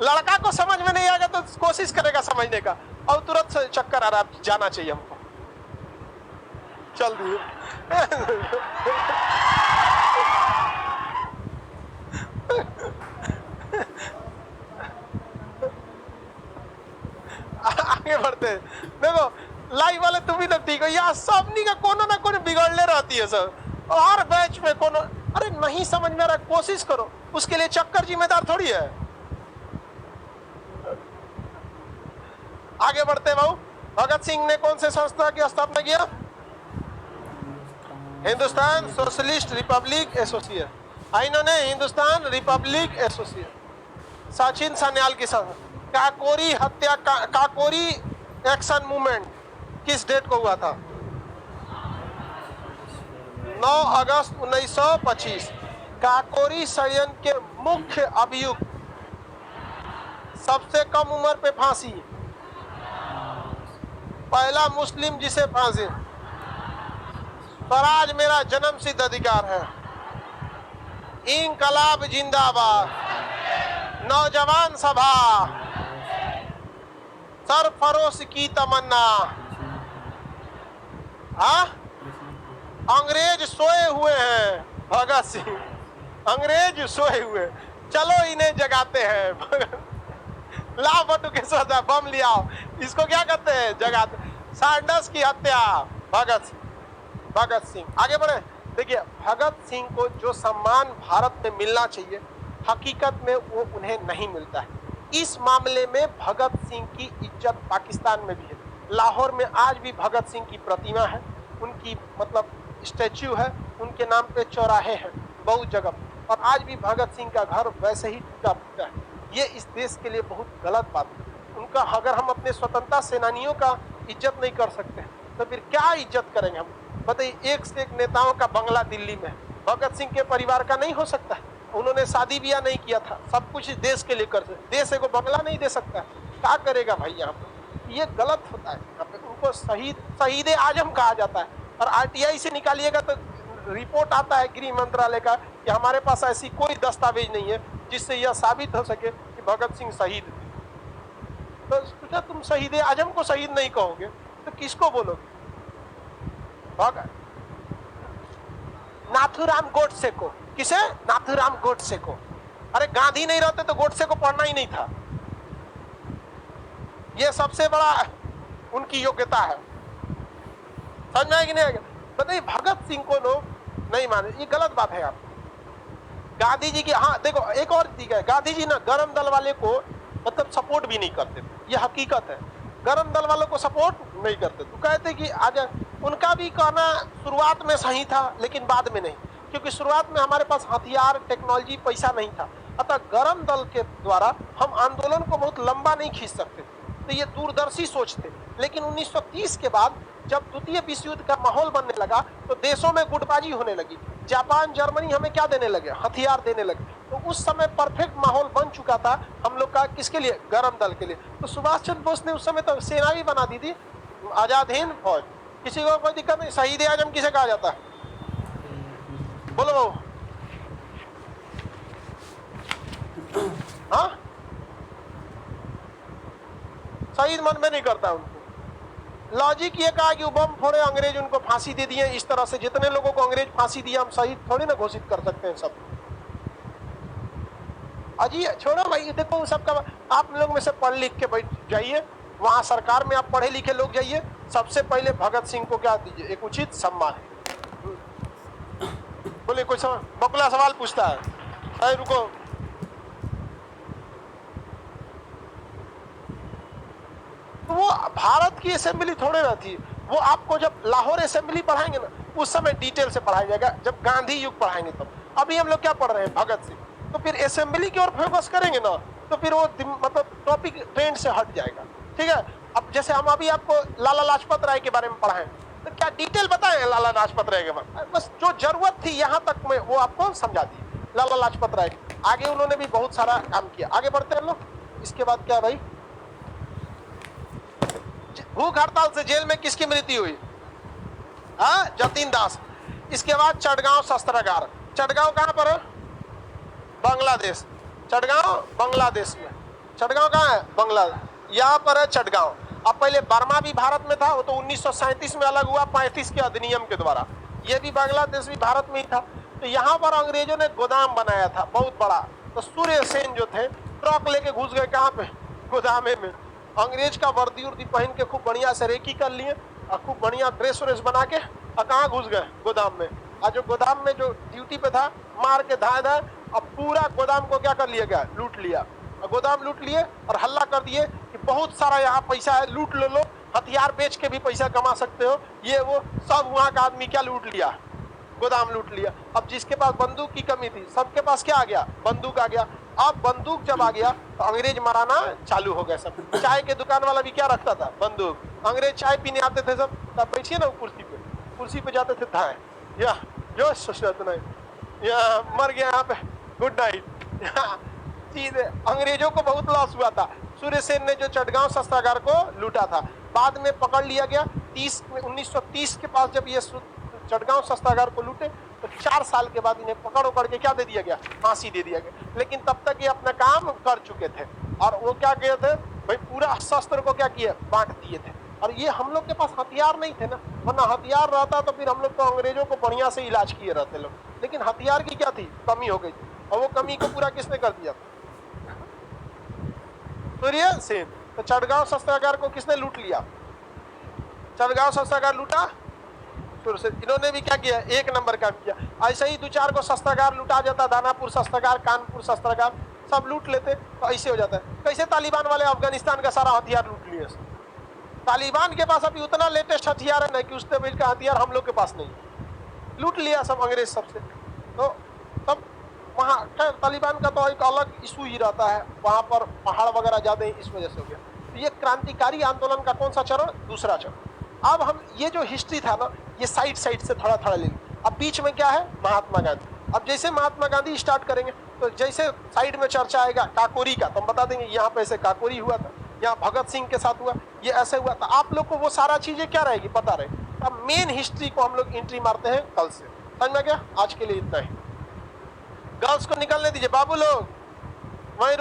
A: लड़का को समझ में नहीं आएगा तो कोशिश करेगा समझने का, और तुरंत चक्कर आ रहा है, जाना चाहिए हमको, चल दिए। आगे बढ़ते हैं। देखो लाइव वाले तुम भी तो ठीक हो, यहाँ सबनी का कोनो ना कोनो बिगड़ले रहती है सर, और हर बैच में कोनो, अरे नहीं समझ में आ रहा, कोशिश करो, उसके लिए चक्कर जिम्मेदार थोड़ी है। आगे बढ़ते बाबू। भगत सिंह ने कौन से संस्था की स्थापना किया? Hindustan socialist Republic association. इन्होंने हिंदुस्तान रिपब्लिक एसोसिएशन। सचिन सान्याल की संघ। काकोरी हत्या काकोरी एक्शन मूवमेंट किस डेट को हुआ था? 9 अगस्त 1925। काकोरी षड्यंत्र के मुख्य अभियुक्त, सबसे कम उम्र पे फांसी, पहला मुस्लिम जिसे फांसी। स्वराज मेरा जन्म सिद्ध अधिकार है। इंकलाब जिंदाबाद। नौजवान सभा, सरफरोश की तमन्ना। हाँ, अंग्रेज सोए हुए हैं भगत सिंह, अंग्रेज सोए हुए, चलो इन्हें जगाते हैं। लाओ बटू के सोचा बम लियाओ, इसको क्या कहते हैं, जगाते। सैंडर्स की हत्या, भगत सिंह। आगे बढ़े। देखिए, भगत सिंह को जो सम्मान भारत में मिलना चाहिए, हकीकत में वो उन्हें नहीं मिलता है। इस मामले में भगत सिंह की इज्जत पाकिस्तान में भी है। लाहौर में आज भी भगत सिंह की प्रतिमा है, उनकी मतलब स्टैच्यू है, उनके नाम पे चौराहे हैं बहुत जगह, और आज भी भगत सिंह का घर वैसे ही टूटा फूटा है। ये इस देश के लिए बहुत गलत बात है। उनका अगर हम अपने स्वतंत्रता सेनानियों का इज्जत नहीं कर सकते तो फिर क्या इज्जत करेंगे हम? बताइए, एक से एक नेताओं का बंगला दिल्ली में, भगत सिंह के परिवार का नहीं हो सकता है? उन्होंने शादी ब्याह नहीं किया था, सब कुछ देश के लिए कर सकते, देश को बंगला नहीं दे सकता है, क्या करेगा भाई? यहाँ पे ये गलत होता है। यहाँ पे उनको शहीद आजम कहा जाता है, और आरटीआई से निकालिएगा तो रिपोर्ट आता है गृह मंत्रालय का कि हमारे पास ऐसी कोई दस्तावेज नहीं है जिससे यह साबित हो सके कि भगत सिंह शहीद थे। तो सोचा, तुम शहीद आजम को शहीद नहीं कहोगे तो किसको बोलोगे? नाथूराम गोडसे को। किसे? नाथूराम गोडसे को। अरे गांधी नहीं रहते तो गोडसे को पढ़ना ही नहीं था। ये सबसे बड़ा उनकी योग्यता है। समझ में आएगी नहीं आएगा? बताइए, भगत सिंह को लोग नहीं माने, ये गलत बात है। आप गांधी जी की, हाँ देखो एक और चीज है, गांधी जी ना गरम दल वाले को मतलब सपोर्ट भी नहीं करते थे, ये हकीकत है। गरम दल वालों को सपोर्ट नहीं करते, तो कहते कि आज उनका भी कहना शुरुआत में सही था लेकिन बाद में नहीं, क्योंकि शुरुआत में हमारे पास हथियार, टेक्नोलॉजी, पैसा नहीं था, अतः गरम दल के द्वारा हम आंदोलन को बहुत लंबा नहीं खींच सकते, तो ये दूरदर्शी सोच थे। लेकिन 1930 के बाद जब द्वितीय विश्व युद्ध का माहौल बनने लगा तो देशों में गुटबाजी होने लगी। जापान, जर्मनी हमें क्या देने लगे? हथियार देने लगे। तो उस समय परफेक्ट माहौल बन चुका था हम लोग का, किसके लिए? गरम दल के लिए। तो सुभाष चंद्र बोस ने उस समय तो सेना भी बना दी थी, आजाद हिंद फौज। किसी को कोई दिक्कत नहीं। शहीद आजम किसे कहा जाता है? बोलो बाबू। हाँ, शहीद मन में नहीं करता उनको। लॉजिक ये कहा कि वो बम फोड़े, अंग्रेज उनको फांसी दे दिए। इस तरह से जितने लोगों को अंग्रेज फांसी दिया, हम शहीद थोड़ी ना घोषित कर सकते हैं सब। अजी छोड़ो भाई, देखो सबका, आप लोग में से पढ़ लिख के बैठ जाइए, वहां सरकार में आप पढ़े लिखे लोग जाइए, सबसे पहले भगत सिंह को क्या दीजिए? एक उचित सम्मान। बोले कोई बकुला सवाल पूछता है, अरे रुको, तो वो भारत की असेंबली थोड़े ना थी। वो आपको जब लाहौर असेंबली पढ़ाएंगे ना, उस समय डिटेल से पढ़ाया जाएगा, जब गांधी युग पढ़ाएंगे तब। अभी हम लोग क्या पढ़ रहे हैं? भगत सिंह। तो फिर असेंबली की ओर फोकस करेंगे ना, तो फिर वो मतलब टॉपिक ट्रेंड से हट जाएगा। ठीक है, अब जैसे हम अभी आपको लाला लाजपत राय के बारे में पढ़ाएं, तो क्या डिटेल बताएं लाला लाजपत राय के बारे में? बस जो जरूरत थी यहाँ तक में वो आपको समझा दी लाला लाजपत राय। आगे उन्होंने भी बहुत सारा काम किया। आगे बढ़ते हैं लोग। इसके बाद क्या भाई? भूख हड़ताल से जेल में किसकी मृत्यु हुई? हाँ, जतीन दास। इसके बाद चटगांव शस्त्रागार। चटगांव कहाँ पर है? बांग्लादेश। चटगांव बांग्लादेश में। चटगांव कहाँ है? बांग्लादेश। यहाँ पर है चटगांव। अब पहले बर्मा भी भारत में था, वो तो 1937 में अलग हुआ 35 के अधिनियम के द्वारा। ये भी बांग्लादेश भी भारत में ही था। तो यहाँ पर अंग्रेजों ने गोदाम बनाया था बहुत बड़ा। तो सूर्य सेन जो थे ट्रक लेके घुस गए कहाँ पे? गोदामे में। अंग्रेज का वर्दी उर्दी पहन के खूब बढ़िया से रेकी कर लिए और खूब बढ़िया ड्रेस व्रेस बना के और कहाँ घुस गए? गोदाम में। और जो गोदाम में जो ड्यूटी पे था, मार के धाए अब पूरा गोदाम को क्या कर लिया गया? लूट लिया। और गोदाम लूट लिए और हल्ला कर दिए कि बहुत सारा यहाँ पैसा है, लूट लो, हथियार बेच के भी पैसा कमा सकते हो। ये वो सब वहाँ का आदमी क्या लूट लिया? गोदाम लूट लिया। अब जिसके पास बंदूक की कमी थी, सबके पास क्या आ गया? बंदूक आ गया। अब बंदूक जब आ गया तो अंग्रेज माराना चालू हो गया सब। चाय के दुकान वाला भी क्या रखता था? बंदूक। अंग्रेज चाय पीने आते थे सब, तब बैठिए ना कुर्सी पे जाते थे, धाए या जो सोचना या मर गया यहाँ पे, गुड नाइट। चीज अंग्रेजों को बहुत लॉस हुआ था। सूर्य सेन ने जो चटगांव शस्त्रागार को लूटा था, बाद में पकड़ लिया गया। 1930 के पास जब ये चटगांव शस्त्रागार को लूटे तो 4 साल के बाद इन्हें पकड़ के क्या दे दिया गया, फांसी दे दिया गया। लेकिन तब तक ये अपना काम कर चुके थे और वो क्या किए थे भाई, पूरा शस्त्र को क्या किए, बांट दिए थे। और ये हम लोग के पास हथियार नहीं थे ना, वरना हथियार रहता तो फिर हम लोग तो अंग्रेजों को बढ़िया से इलाज किए रहते लोग, लेकिन हथियार की क्या थी, कमी हो गई थी। और वो कमी को पूरा किसने कर दिया, सूर्य सेन। तो चटगांव शस्त्रागार को किसने लूट लिया, चटगांव शस्त्रागार लूटा सूर्य सेन। इन्होंने भी क्या किया, एक नंबर काम किया। ऐसे ही 2-4 को शस्त्रागार लूटा जाता, दानापुर शस्त्रागार, कानपुर शस्त्रागार, सब लूट लेते तो ऐसे हो जाता है। कैसे तालिबान वाले अफगानिस्तान का सारा हथियार लूट लिए। तालिबान के पास अभी उतना लेटेस्ट हथियार है ना कि उससे बेच का हथियार हम लोग के पास नहीं, लूट लिया सब अंग्रेज सबसे। तो तब वहाँ तालिबान का तो एक अलग इशू ही रहता है, वहाँ पर पहाड़ वगैरह ज्यादा इस वजह से हो गया। तो ये क्रांतिकारी आंदोलन का कौन सा चरण, दूसरा चरण। अब हम ये जो हिस्ट्री था ना, ये साइड से थोड़ा थोड़ा ले लें। अब बीच में क्या है, महात्मा गांधी। अब जैसे महात्मा गांधी स्टार्ट करेंगे तो जैसे साइड में चर्चा आएगा काकोरी का, तो हम बता देंगे यहाँ पे ऐसे काकोरी हुआ था, यहाँ भगत सिंह के साथ हुआ, ये ऐसे हुआ था। आप लोग को वो सारा चीजें क्या रहेगी, पता रहे। अब मेन हिस्ट्री को हम लोग एंट्री मारते हैं कल से, समझ में गया। आज के लिए इतना ही, गर्ल्स को निकलने दीजिए, बाबू लोग वहीं